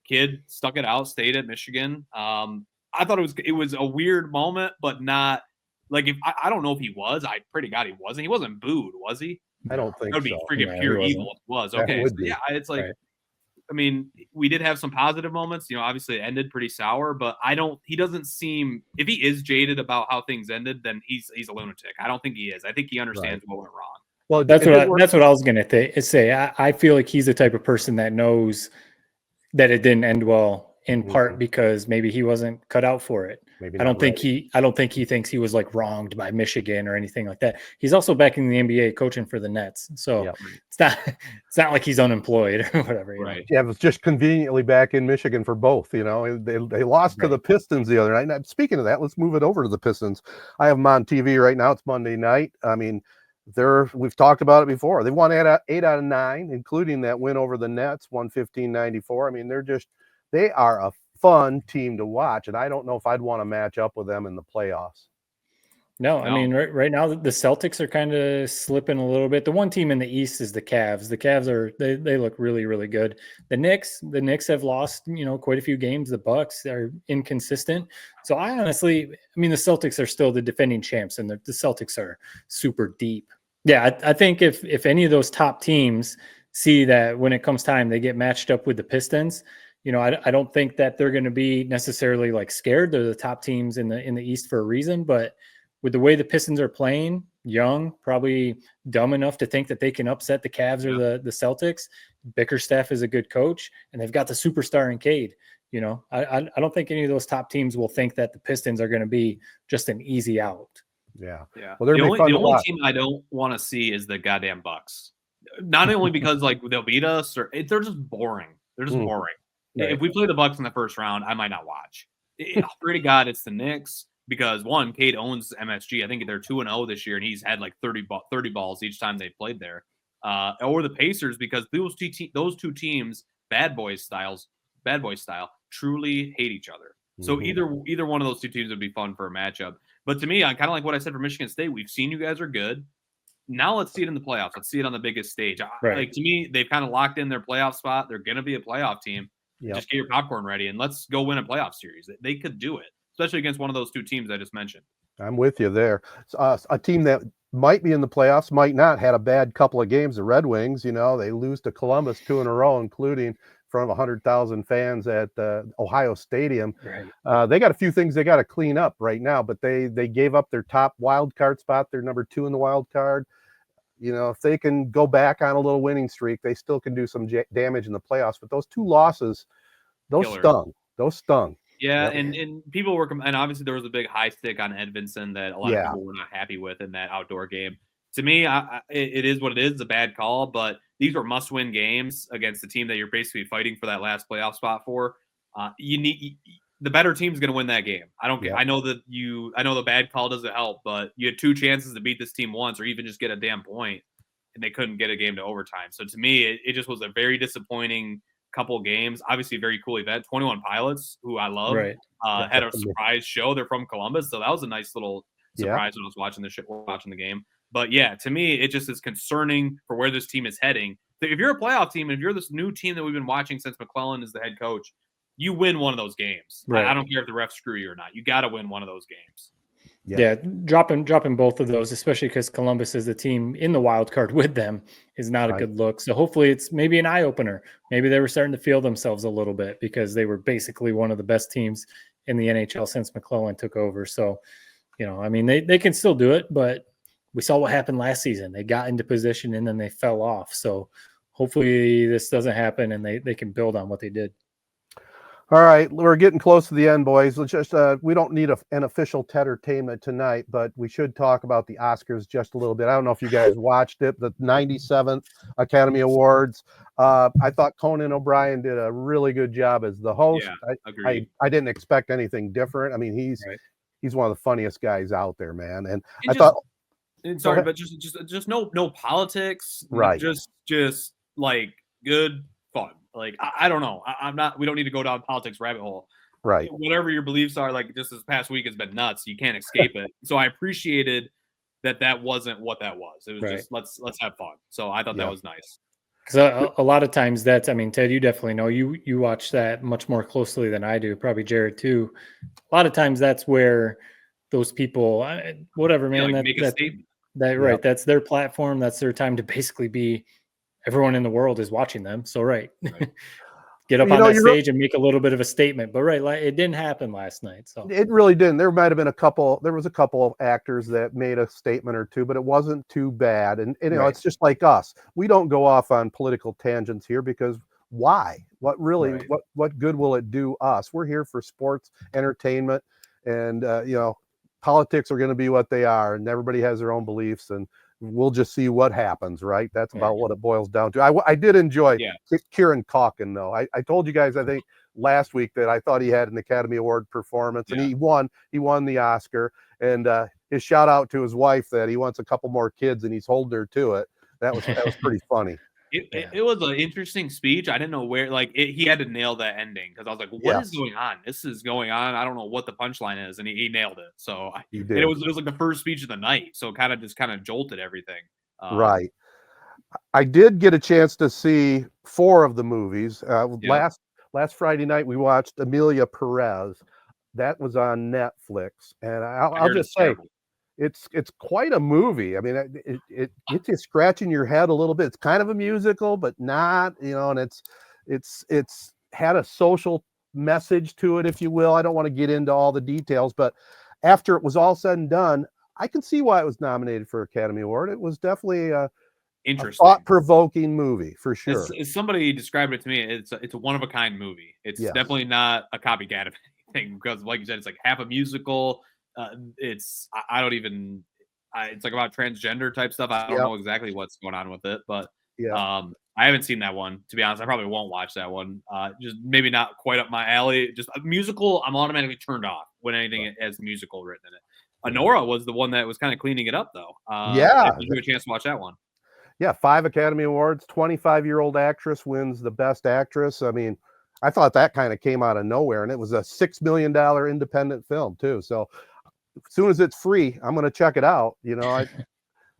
Kid stuck it out, stayed at Michigan. I thought it was a weird moment, but not like if I don't know if he was. I pray to God he wasn't. He wasn't booed, was he? I don't think so. That would be freaking pure evil. If it was okay. So, it's like. Right. I mean, we did have some positive moments. Obviously it ended pretty sour, but he doesn't seem, if he is jaded about how things ended, then he's a lunatic. I don't think he is. I think he understands what went wrong. Well, that's what I was going to say. I feel like he's the type of person that knows that it didn't end well in part because maybe he wasn't cut out for it. I don't think he thinks he was like wronged by Michigan or anything like that. He's also back in the NBA coaching for the Nets. So it's not like he's unemployed or whatever. Right. Yeah, it was just conveniently back in Michigan for both. They lost to the Pistons the other night. Now, speaking of that, let's move it over to the Pistons. I have them on TV right now. It's Monday night. I mean, we've talked about it before. They won 8 out of 9, including that win over the Nets, 115-94. I mean, they are a fun team to watch, and I don't know if I'd want to match up with them in the playoffs. No, I mean, right now the Celtics are kind of slipping a little bit. The one team in the East is the Cavs. The Cavs they look really, really good. The Knicks have lost, quite a few games. The Bucks are inconsistent. So I honestly, I mean, the Celtics are still the defending champs, and the Celtics are super deep. Yeah, I think if any of those top teams see that when it comes time, they get matched up with the Pistons, I don't think that they're going to be necessarily like scared. They're the top teams in the East for a reason, but with the way the Pistons are playing, young, probably dumb enough to think that they can upset the Cavs or the Celtics. Bickerstaff is a good coach, and they've got the superstar in Cade. I don't think any of those top teams will think that the Pistons are going to be just an easy out. Yeah. Well, the only team I don't want to see is the goddamn Bucks. Not only because like they'll beat us, or they're just boring. They're just boring. Right. If we play the Bucks in the first round, I might not watch. Pray to God, it's the Knicks. Because one, Cade owns MSG. I think they're 2-0 this year, and he's had like 30 balls each time they played there. Or the Pacers, because those two teams, bad boy style, truly hate each other. So either one of those two teams would be fun for a matchup. But to me, I kind of like what I said for Michigan State. We've seen you guys are good. Now let's see it in the playoffs. Let's see it on the biggest stage. Right. Like to me, they've kind of locked in their playoff spot. They're going to be a playoff team. Yep. Just get your popcorn ready and let's go win a playoff series. They could do it, especially against one of those two teams I just mentioned. I'm with you there. A team that might be in the playoffs, might not, had a bad couple of games. The Red Wings, they lose to Columbus 2 in a row, including in front of 100,000 fans at Ohio Stadium. Right. They got a few things they got to clean up right now, but they gave up their top wild card spot. They're number 2 in the wild card. If they can go back on a little winning streak, they still can do some damage in the playoffs. But those 2 losses, those stung. Yeah, yep. and people were, and obviously there was a big high stick on Edvinson that a lot of people were not happy with in that outdoor game. To me, it is what it is. It's a bad call, but these were must-win games against the team that you're basically fighting for that last playoff spot for. You need the better team's going to win that game. I don't care. I know the bad call doesn't help, but you had 2 chances to beat this team once, or even just get a damn point, and they couldn't get a game to overtime. So to me, it just was a very disappointing couple games. Obviously a very cool event. 21 Pilots, who I love, had a surprise show. They're from Columbus, so that was a nice little surprise when I was watching the game. But yeah, to me, it just is concerning for where this team is heading. If you're a playoff team, if you're this new team that we've been watching since McClellan is the head coach, you win one of those games. Right. I don't care if the refs screw you or not. You got to win one of those games. Yeah, dropping both of those, especially because Columbus is the team in the wild card with them, is not a good look. So hopefully it's maybe an eye opener. Maybe they were starting to feel themselves a little bit because they were basically one of the best teams in the NHL since McClellan took over. So, I mean, they can still do it, but we saw what happened last season. They got into position and then they fell off. So hopefully this doesn't happen and they can build on what they did. All right, we're getting close to the end, boys. Let's just we don't need an official entertainment tonight, but we should talk about the Oscars just a little bit. I don't know if you guys watched it, the 97th Academy Awards. I thought Conan O'Brien did a really good job as the host. Yeah, I didn't expect anything different. I mean, he's one of the funniest guys out there, man. And I just, thought, sorry, but just no politics, right? Just like good fun. Like, I don't know. We don't need to go down politics rabbit hole. Right. Whatever your beliefs are, like just this past week has been nuts. You can't escape it. So I appreciated that wasn't what that was. It was just let's have fun. So I thought that was nice. Because a lot of times Ted, you definitely know, you watch that much more closely than I do, probably Jared too. A lot of times that's where those people, whatever, man, that's their platform. That's their time to basically be, everyone in the world is watching them. So, get up on that stage and make a little bit of a statement. But it didn't happen last night. So it really didn't. There might have been there was a couple of actors that made a statement or two, but it wasn't too bad. And it's just like us. We don't go off on political tangents here because why? What really, what good will it do us? We're here for sports, entertainment, and, politics are going to be what they are, and everybody has their own beliefs, and we'll just see what happens, right? That's about what it boils down to. I did enjoy Kieran Culkin, though. I told you guys, I think, last week that I thought he had an Academy Award performance, and he won the Oscar. And his shout out to his wife that he wants a couple more kids, and he's holding her to it. That was pretty funny. It was an interesting speech. I didn't know where, like, he had to nail that ending because I was like, "What is going on? This is going on. I don't know what the punchline is," and he nailed it. So, and it was like the first speech of the night, so kind of jolted everything. Right. I did get a chance to see 4 of the movies. Last Friday night we watched Amelia Perez. That was on Netflix, and I'll just say it's quite a movie. I mean, it gets you scratching your head a little bit. It's kind of a musical, but not, and it's had a social message to it, if you will. I don't want to get into all the details, but after it was all said and done, I can see why it was nominated for Academy Award. It was definitely a thought-provoking movie for sure. As somebody described it to me, it's a one-of-a-kind movie. It's definitely not a copycat of anything because, like you said, it's like half a musical. It's like about transgender type stuff. I don't know exactly what's going on with it, but I haven't seen that one, to be honest. I probably won't watch that one. Just maybe not quite up my alley. Just a musical, I'm automatically turned off when anything has musical written in it. Honora was the one that was kind of cleaning it up, though. Did you have a chance to watch that one? Yeah, 5 Academy Awards. 25-year-old actress wins the Best Actress. I mean, I thought that kind of came out of nowhere, and it was a $6 million independent film too. So as soon as it's free, I'm going to check it out.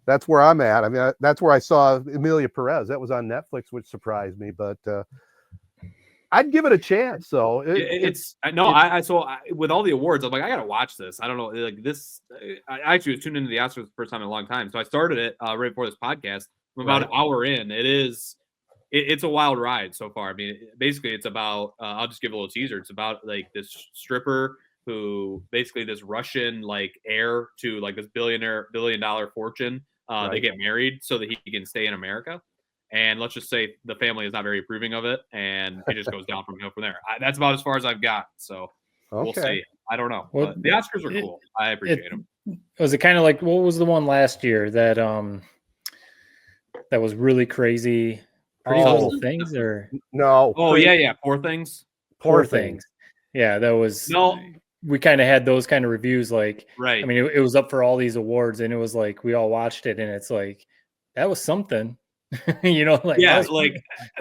That's where I'm at. I mean, that's where I saw Amelia Perez. That was on Netflix, which surprised me, but I'd give it a chance. So with all the awards, I'm like, I got to watch this. I don't know, like this. I actually was tuned into the Oscars for the first time in a long time. So I started it right before this podcast. I'm about an hour in. It's a wild ride so far. I mean, basically it's about, I'll just give a little teaser. It's about like this stripper who basically this Russian like heir to like this billion dollar fortune. They get married so that he can stay in America. And let's just say the family is not very approving of it. And it just goes down from there. That's about as far as I've got. So we'll see. I don't know. But the Oscars are cool. I appreciate them. Was it kind of like, what was the one last year that was really crazy? Pretty Little Things or no? Oh yeah, Poor Things. Poor Things. Yeah, that was we kind of had those kind of reviews. Like, right. I mean, it was up for all these awards, and it was like we all watched it, and it's like that was something. Like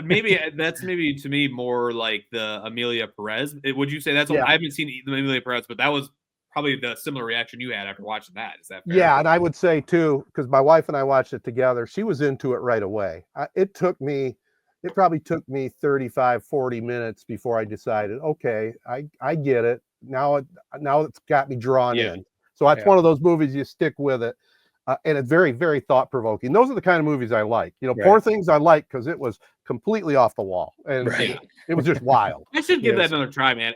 maybe that's to me more like the Amelia Perez. Would you say that's? I haven't seen the Amelia Perez, but that was probably the similar reaction you had after watching that. Is that fair? Yeah, and I would say too, because my wife and I watched it together. She was into it right away. It probably took me 35, 40 minutes before I decided, okay, I get it. Now it's got me drawn in. So that's one of those movies you stick with it. And it's very, very thought-provoking. Those are the kind of movies I like. Poor Things I like because it was completely off the wall. And it was just wild. I should give that another try, man.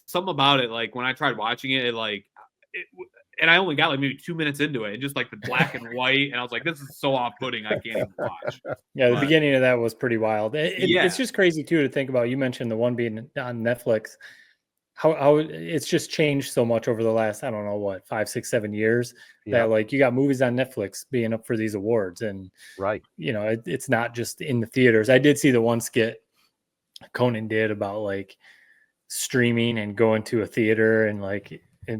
Something about it, like when I tried watching it, and I only got like maybe 2 minutes into it, and just like the black and white, and I was like, this is so off-putting, I can't even watch. Yeah, the beginning of that was pretty wild. It's just crazy, too, to think about. You mentioned the one being on Netflix. How it's just changed so much over the last, I don't know what, 5, 6, 7 years that like you got movies on Netflix being up for these awards. And, it's not just in the theaters. I did see the one skit Conan did about like streaming and going to a theater and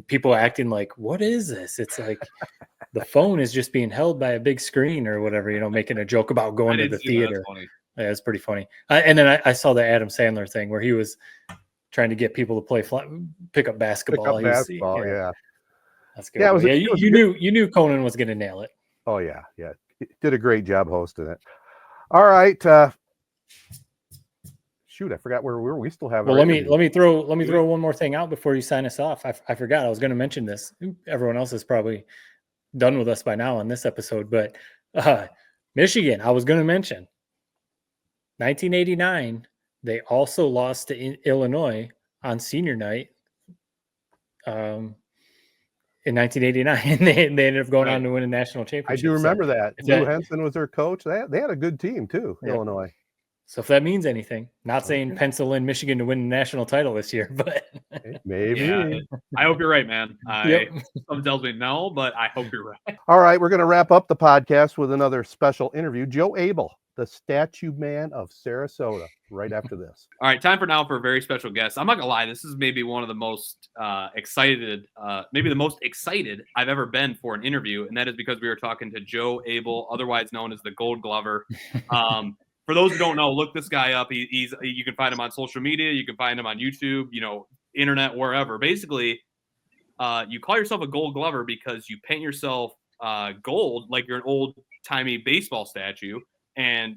people acting like, what is this? It's like the phone is just being held by a big screen or whatever, making a joke about going to the theater. Yeah, it's pretty funny. And then I saw the Adam Sandler thing where he was trying to get people to pick up basketball. That's good. Yeah, you knew Conan was going to nail it. Oh yeah. He did a great job hosting it. All right. Shoot, I forgot where we were. We still have. Well, let me throw one more thing out before you sign us off. I forgot I was going to mention this. Everyone else is probably done with us by now on this episode, but Michigan, I was going to mention 1989. They also lost to Illinois on senior night in 1989. And they ended up going on to win a national championship. I do remember that. Lou Henson was their coach. They had a good team, too, Illinois. So if that means anything, not saying pencil in Michigan to win the national title this year, but maybe. Yeah. I hope you're right, man. Some tells me no, but I hope you're right. All right, we're going to wrap up the podcast with another special interview. Joe Abel, the statue man of Sarasota, right after this. All right, time now for a very special guest. I'm not gonna lie, this is maybe one of the most maybe the most excited I've ever been for an interview, and that is because we were talking to Joe Abel, otherwise known as the Gold Glover. For those who don't know, look this guy up. You can find him on social media. You can find him on YouTube, internet, wherever. Basically, you call yourself a Gold Glover because you paint yourself gold like you're an old-timey baseball statue. And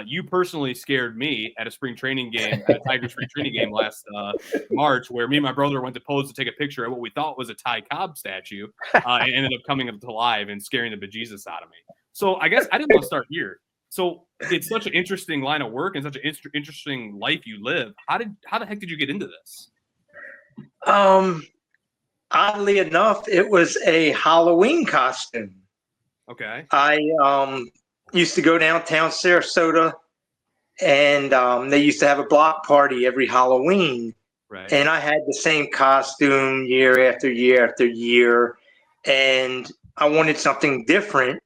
you personally scared me at a spring training game, at a Tiger spring training game last March, where me and my brother went to pose to take a picture of what we thought was a Ty Cobb statue, and ended up coming up to life and scaring the bejesus out of me. So I guess I didn't want to start here. So it's such an interesting line of work and such an interesting life you live. How the heck did you get into this? Oddly enough, it was a Halloween costume. Okay. I used to go downtown Sarasota, and they used to have a block party every Halloween. Right. And I had the same costume year after year after year, and I wanted something different.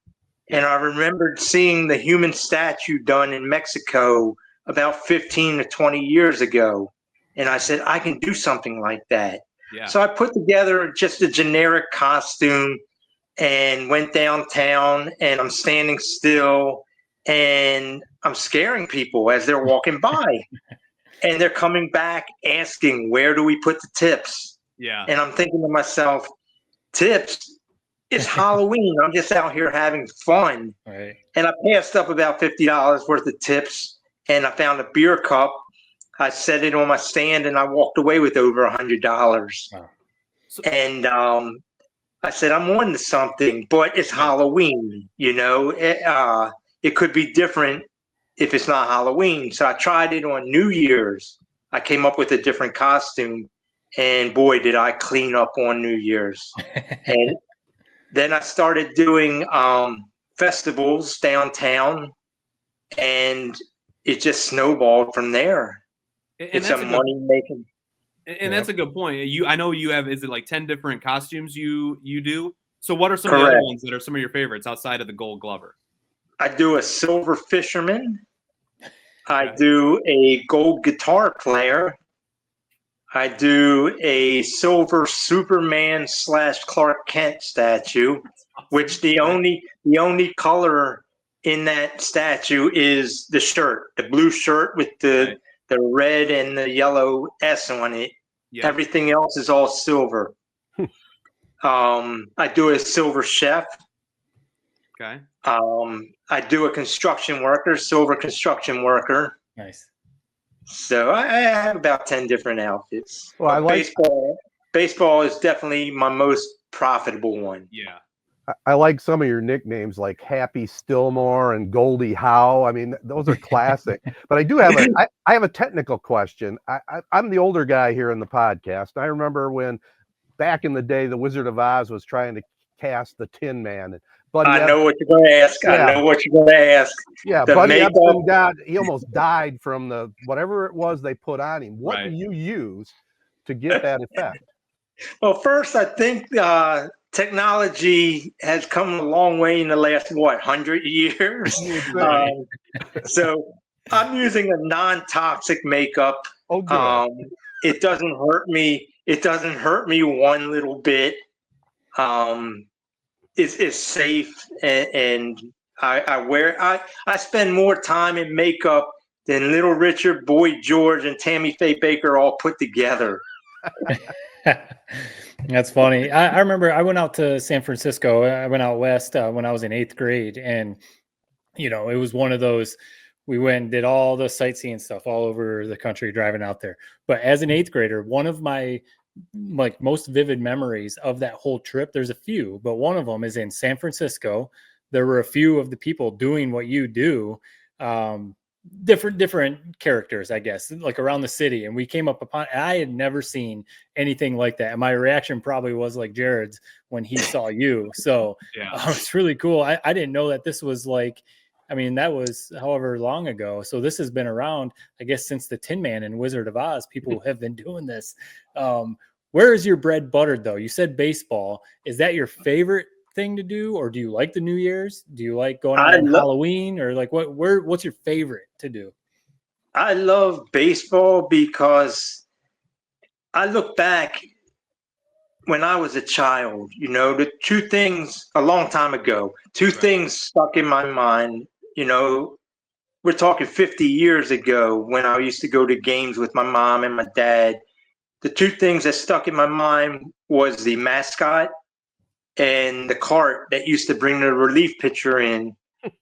And I remembered seeing the human statue done in Mexico about 15 to 20 years ago. And I said, I can do something like that. Yeah. So I put together just a generic costume and went downtown, and I'm standing still and I'm scaring people as they're walking by. And they're coming back asking, where do we put the tips? Yeah. And I'm thinking to myself, tips? It's Halloween. I'm just out here having fun. Right. And I passed up about $50 worth of tips, and I found a beer cup. I set it on my stand, and I walked away with over $100. Wow. And I said, I'm on to something, but it's Halloween. It could be different if it's not Halloween. So I tried it on New Year's. I came up with a different costume, and boy, did I clean up on New Year's. And then I started doing festivals downtown, and it just snowballed from there. It's a money making. And that's a good point. I know you have, is it like 10 different costumes you do? So what are some of the Correct. other ones that are some of your favorites outside of the Gold Glover? I do a silver fisherman. I do a gold guitar player. I do a silver Superman / Clark Kent statue, which the only color in that statue is the shirt, the blue shirt with the red and the yellow S on it. Yeah. Everything else is all silver. I do a silver chef. Okay. I do a construction worker, silver construction worker. Nice. So I have about 10 different outfits. Well, I like baseball. Baseball is definitely my most profitable one. Yeah. I like some of your nicknames like Happy Stillmore and Goldie Howe. I mean, those are classic. But I do have I have a technical question. I'm the older guy here in the podcast. I remember when back in the day, the Wizard of Oz was trying to cast the Tin Man. I know what you're going to ask. Yeah. I know what you're going to ask. Yeah, the Buddy makeup. Epson he almost died from the whatever it was they put on him. What do you use to get that effect? Well, first, I think technology has come a long way in the last 100 years. So I'm using a non-toxic makeup. It doesn't hurt me. It doesn't hurt me one little bit. It's safe, and I spend more time in makeup than Little Richard, Boy George, and Tammy Faye Baker all put together. That's funny. I remember I went out to San Francisco. I went out west when I was in 8th grade, and it was one of those. We went and did all the sightseeing stuff all over the country, driving out there. But as an 8th grader, one of my most vivid memories of that whole trip, there's a few, but one of them is in San Francisco. There were a few of the people doing what you do, different characters, I guess, like around the city. And we came up upon, I had never seen anything like that. And my reaction probably was like Jared's when he saw you. So it's really cool. I didn't know that this was that was however long ago. So this has been around, I guess, since the Tin Man and Wizard of Oz. People have been doing this. Where is your bread buttered, though? You said baseball. Is that your favorite thing to do, or do you like the New Year's? Do you like going out on Halloween, or what's your favorite to do? I love baseball because I look back when I was a child, the two things a long time ago, two things stuck in my mind. we're talking 50 years ago when I used to go to games with my mom and my dad. The two things that stuck in my mind was the mascot and the cart that used to bring the relief pitcher in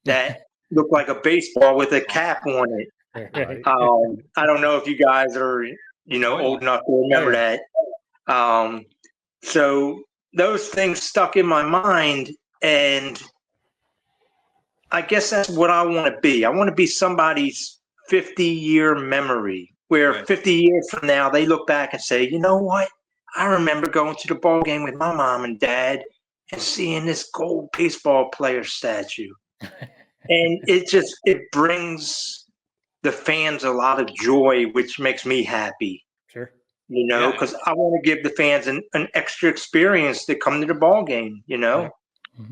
that looked like a baseball with a cap on it. I don't know if you guys are, old enough to remember that. So those things stuck in my mind, and I guess that's what I want to be. I want to be somebody's 50-year memory, where 50 years from now, they look back and say, you know what? I remember going to the ball game with my mom and dad and seeing this gold baseball player statue. And it brings the fans a lot of joy, which makes me happy. Sure. Because I want to give the fans an extra experience to come to the ball game,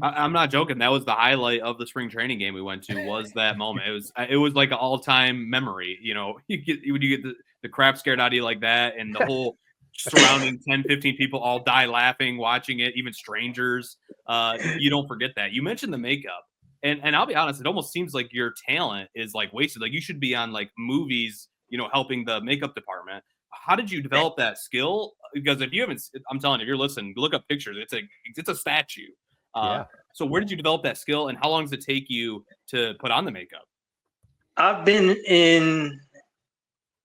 I'm not joking. That was the highlight of the spring training game we went to, was that moment. It was like an all-time memory. When you get the crap scared out of you like that, and the whole surrounding 10, 15 people all die laughing, watching it, even strangers. You don't forget that. You mentioned the makeup. And I'll be honest, it almost seems like your talent is like wasted. Like you should be on like movies, helping the makeup department. How did you develop that skill? Because if you haven't, I'm telling you, if you're listening, look up pictures. It's a statue. So where did you develop that skill, and how long does it take you to put on the makeup? I've been in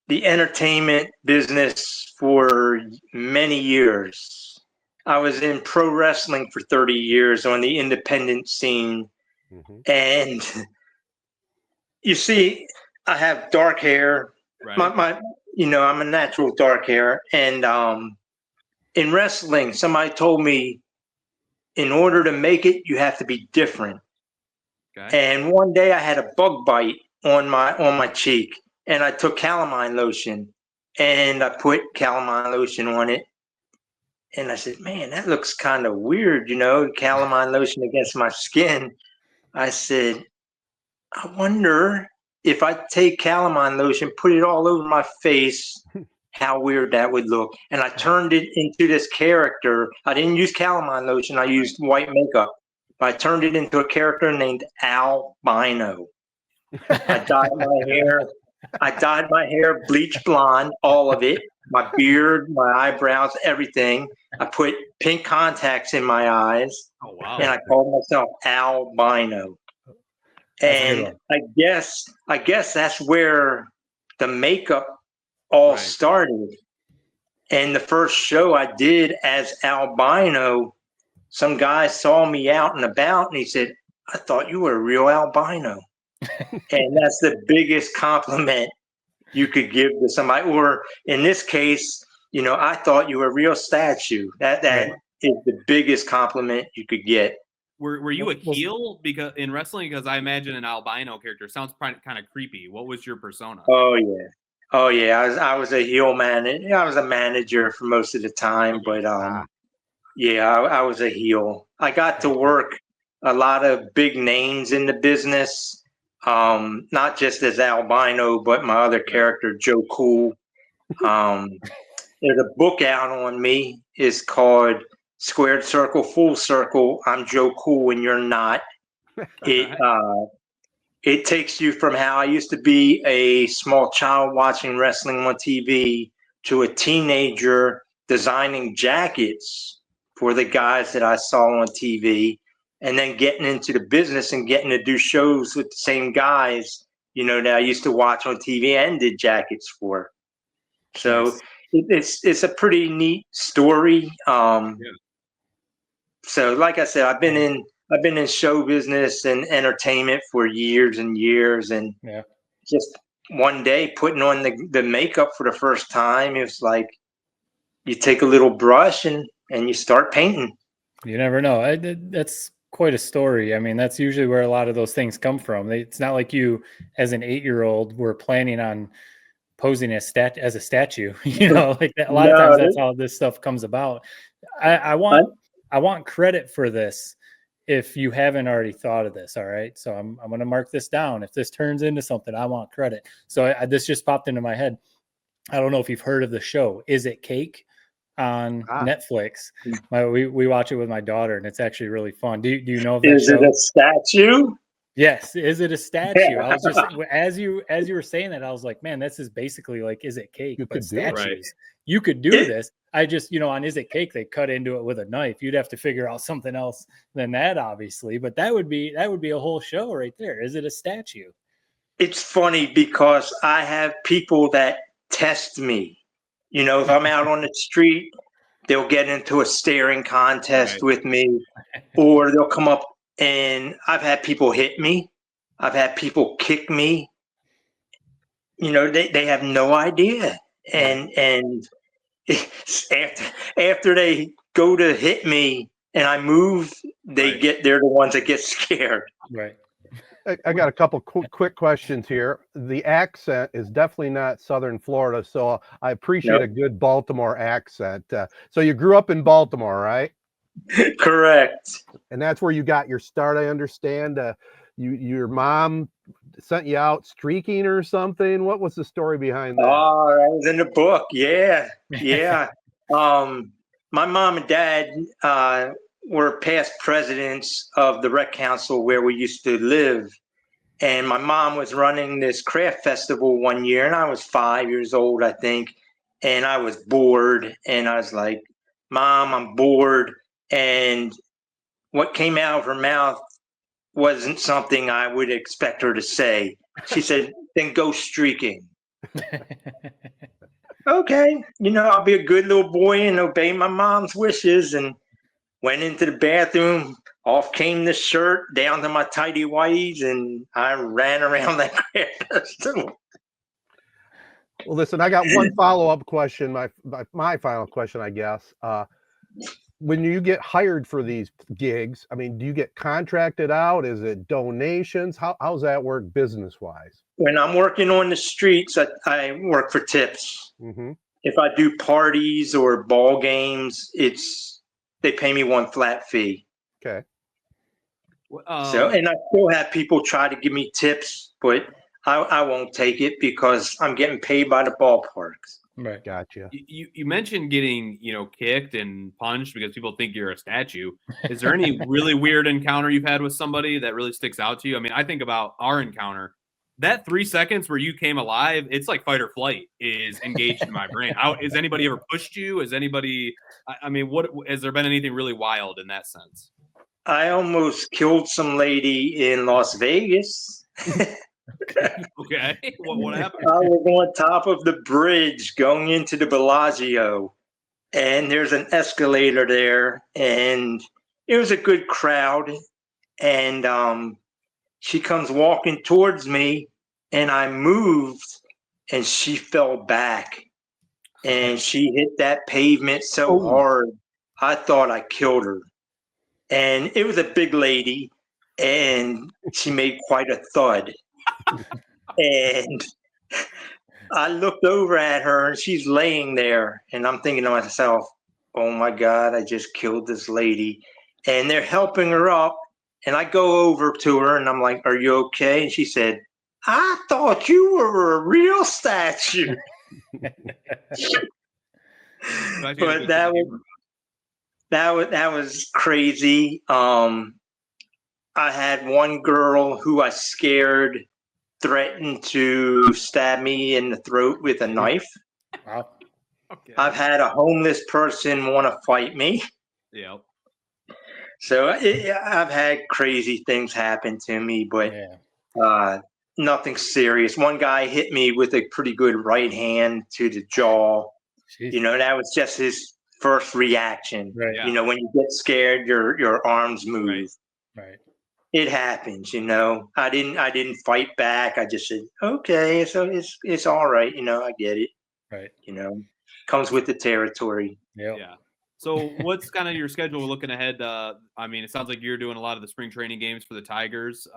the entertainment business for many years. I was in pro wrestling for 30 years on the independent scene. Mm-hmm. And you see, I have dark hair. Right. I'm a natural dark hair. And in wrestling, somebody told me, in order to make it, you have to be different. Okay. And one day I had a bug bite on my cheek, and I took calamine lotion, and I put calamine lotion on it. And I said, man, that looks kind of weird, calamine lotion against my skin. I said, I wonder if I take calamine lotion, put it all over my face, how weird that would look. And I turned it into this character. I didn't use calamine lotion. I used white makeup. I turned it into a character named Albino. I dyed my hair bleach blonde, all of it, my beard, my eyebrows, everything. I put pink contacts in my eyes. Oh, wow. And I called myself Albino. And I guess that's where the makeup all started. And the first show I did as Albino, some guy saw me out and about, and he said, I thought you were a real albino. And that's the biggest compliment you could give to somebody. Or in this case, I thought you were a real statue. That is the biggest compliment you could get. Were you a heel because in wrestling? Because I imagine an albino character sounds kind of creepy. What was your persona? Oh yeah. I was a heel man. I was a manager for most of the time, but I was a heel. I got to work a lot of big names in the business, not just as albino, but my other character, Joe Cool. There's a book out on me. It's called Squared Circle, Full Circle. I'm Joe Cool and you're not. It takes you from how I used to be a small child watching wrestling on TV to a teenager designing jackets for the guys that I saw on TV, and then getting into the business and getting to do shows with the same guys, that I used to watch on TV and did jackets for. So it's a pretty neat story. So like I said, I've been in show business and entertainment for years and years, and just one day putting on the makeup for the first time, it was like you take a little brush and you start painting. You never know. That's quite a story. I mean, that's usually where a lot of those things come from. It's not like you, as an 8-year-old, were planning on posing as a statue. Like that, a lot of times that's how this stuff comes about. I want credit for this. If you haven't already thought of this, all right. So I'm going to mark this down. If this turns into something, I want credit. So this just popped into my head. I don't know if you've heard of the show. Is It Cake on Netflix? We watch it with my daughter, and it's actually really fun. Do you know of that show? Is it a statue? Yes. Is it a statue? I was just as you were saying that, I was like, man, this is basically like Is It Cake, You but could do it. statues. You could do this. I just, on Is It Cake, they cut into it with a knife. You'd have to figure out something else than that, obviously. But that would be a whole show right there. Is it a statue? It's funny because I have people that test me. If I'm out on the street, they'll get into a staring contest with me, or they'll come up and I've had people hit me. I've had people kick me. They have no idea. And after they go to hit me and I move, they're the ones that get scared. Right. I got a couple quick questions here. The accent is definitely not Southern Florida, so I appreciate a good Baltimore accent. So you grew up in Baltimore, right? Correct. And that's where you got your start, I understand. Your mom sent you out streaking or something. What was the story behind that? Oh, that was in the book. Yeah. My mom and dad were past presidents of the rec council where we used to live. And my mom was running this craft festival one year, and I was 5 years old, I think. And I was bored, and I was like, Mom, I'm bored. And what came out of her mouth wasn't something I would expect her to say. She said, then go streaking. Okay, I'll be a good little boy and obey my mom's wishes, and went into the bathroom. Off came the shirt down to my tighty whities, and I ran around that craft festival. Well, listen, I got one follow-up question. My final question, I guess. When you get hired for these gigs, I mean, do you get contracted out? Is it donations? How's that work business-wise? When I'm working on the streets, I work for tips. Mm-hmm. If I do parties or ball games, they pay me one flat fee. Okay. And I still have people try to give me tips, but I won't take it because I'm getting paid by the ballparks. Right. Gotcha. You mentioned getting, kicked and punched because people think you're a statue. Is there any really weird encounter you've had with somebody that really sticks out to you? I mean, I think about our encounter. That 3 seconds where you came alive, it's like fight or flight is engaged in my brain. Has anybody ever pushed you? Has there been anything really wild in that sense? I almost killed some lady in Las Vegas. Okay. What happened? I was on top of the bridge going into the Bellagio, and there's an escalator there, and it was a good crowd. And she comes walking towards me, and I moved, and she fell back, and she hit that pavement so hard, I thought I killed her. And it was a big lady, and she made quite a thud. And I looked over at her, and she's laying there, and I'm thinking to myself, oh my God, I just killed this lady. And they're helping her up, and I go over to her, and I'm like, are you okay? And she said, I thought you were a real statue. But that was crazy. I had one girl who I scared threatened to stab me in the throat with a knife. Wow. Okay. I've had a homeless person want to fight me. Yeah. So I've had crazy things happen to me, but nothing serious. One guy hit me with a pretty good right hand to the jaw. Jeez. That was just his first reaction. Right. Yeah. When you get scared, your arms move. Right. It happens. I didn't fight back. I just said, okay, so it's all right. I get it. Right. Comes with the territory. Yep. Yeah. So what's kind of your schedule looking ahead? It sounds like you're doing a lot of the spring training games for the Tigers.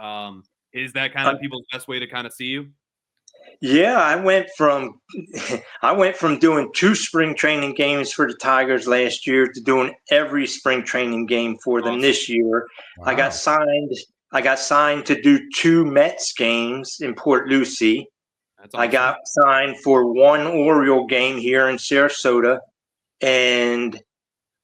Is that kind of people's best way to kind of see you? Yeah, I went from doing 2 spring training games for the Tigers last year to doing every spring training game for them this year. Wow. I got signed to do 2 Mets games in Port Lucie. That's awesome. I got signed for 1 Oriole game here in Sarasota, and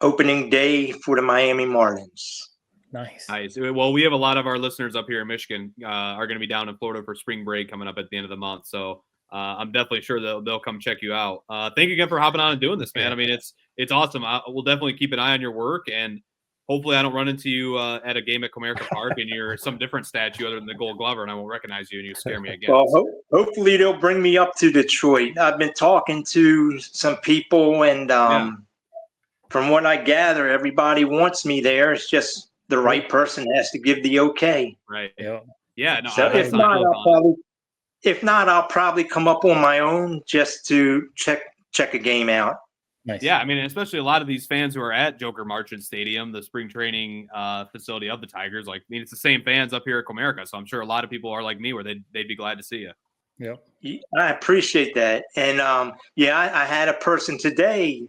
opening day for the Miami Marlins. Nice. Nice. Well, we have a lot of our listeners up here in Michigan are going to be down in Florida for spring break coming up at the end of the month. So I'm definitely sure they'll come check you out. Thank you again for hopping on and doing this, man. I mean, it's awesome. We'll definitely keep an eye on your work, and hopefully I don't run into you at a game at Comerica Park and you're some different statue other than the Gold Glover, and I won't recognize you and you scare me again. Well, hopefully they'll bring me up to Detroit. I've been talking to some people, and from what I gather, everybody wants me there. It's just the right person has to give the okay. Right. Yeah. No, So if not, I'll probably come up on my own just to check a game out. Nice. Yeah, I mean, especially a lot of these fans who are at Joker Marchand Stadium, the spring training facility of the Tigers. Like, I mean, it's the same fans up here at Comerica, so I'm sure a lot of people are like me, where they'd be glad to see you. Yep. I appreciate that, and I had a person today.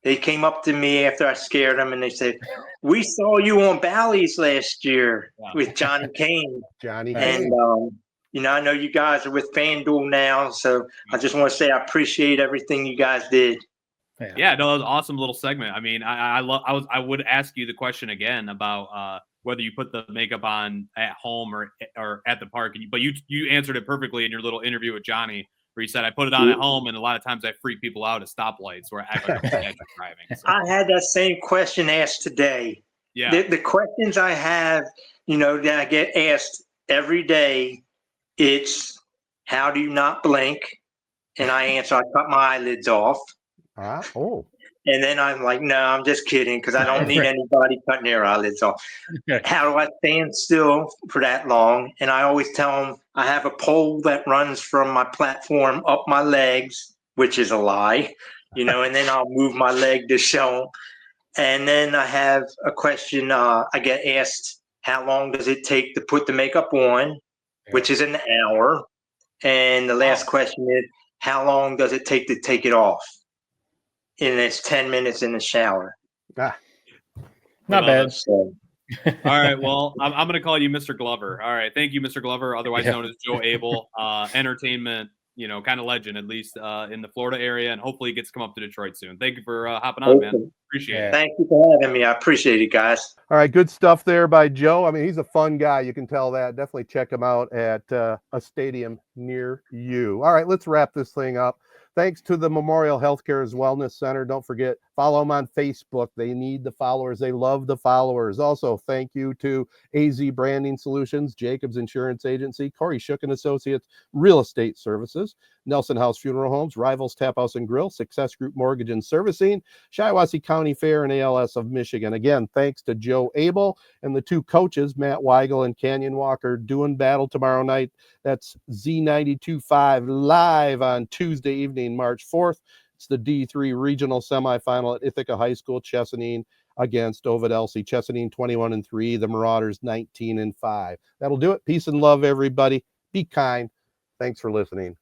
They came up to me after I scared them, and they said, "We saw you on Bally's last year with Johnny Kane." Johnny, and I know you guys are with FanDuel now, so I just want to say I appreciate everything you guys did. Yeah, no, that was an awesome little segment. I mean, I would ask you the question again about whether you put the makeup on at home or at the park, but you answered it perfectly in your little interview with Johnny, where you said I put it on at home, and a lot of times I freak people out at stoplights where I act like I'm driving. So. I had that same question asked today. Yeah, the questions I have, that I get asked every day, it's how do you not blink? And I answer, I cut my eyelids off. And then I'm like, no, I'm just kidding, because I don't need anybody cutting their eyelids off. How do I stand still for that long? And I always tell them I have a pole that runs from my platform up my legs, which is a lie, and then I'll move my leg to show them. And then I have a question. I get asked, how long does it take to put the makeup on, which is an hour. And the last question is, how long does it take to take it off? And it's 10 minutes in the shower. Not bad. All right. Well, I'm going to call you Mr. Glover. All right. Thank you, Mr. Glover, otherwise known as Joe Abel, entertainment, kind of legend, at least in the Florida area, and hopefully he gets to come up to Detroit soon. Thank you for hopping on, man. Appreciate it. Thank you for having me. I appreciate it, guys. All right. Good stuff there by Joe. I mean, he's a fun guy. You can tell that. Definitely check him out at a stadium near you. All right. Let's wrap this thing up. Thanks to the Memorial Healthcare's Wellness Center. Don't forget, follow them on Facebook. They need the followers. They love the followers. Also, thank you to AZee Branding Solutions, Jacobs Insurance Agency, Kori and Associates Real Estate Services, Nelson House Funeral Homes, Rivals Taphouse and Grille, Success Group Mortgage and Servicing, Shiawassee County Fair, and ALS of Michigan. Again, thanks to Joe Abel and the two coaches, Matt Weigl and Canyon Walker, doing battle tomorrow night. That's Z92.5 live on Tuesday evening, March 4th. It's the D3 regional semifinal at Ithaca High School, Chesaning against Ovid-Elsie. Chesaning 21-3, the Marauders 19-5. That'll do it. Peace and love, everybody. Be kind. Thanks for listening.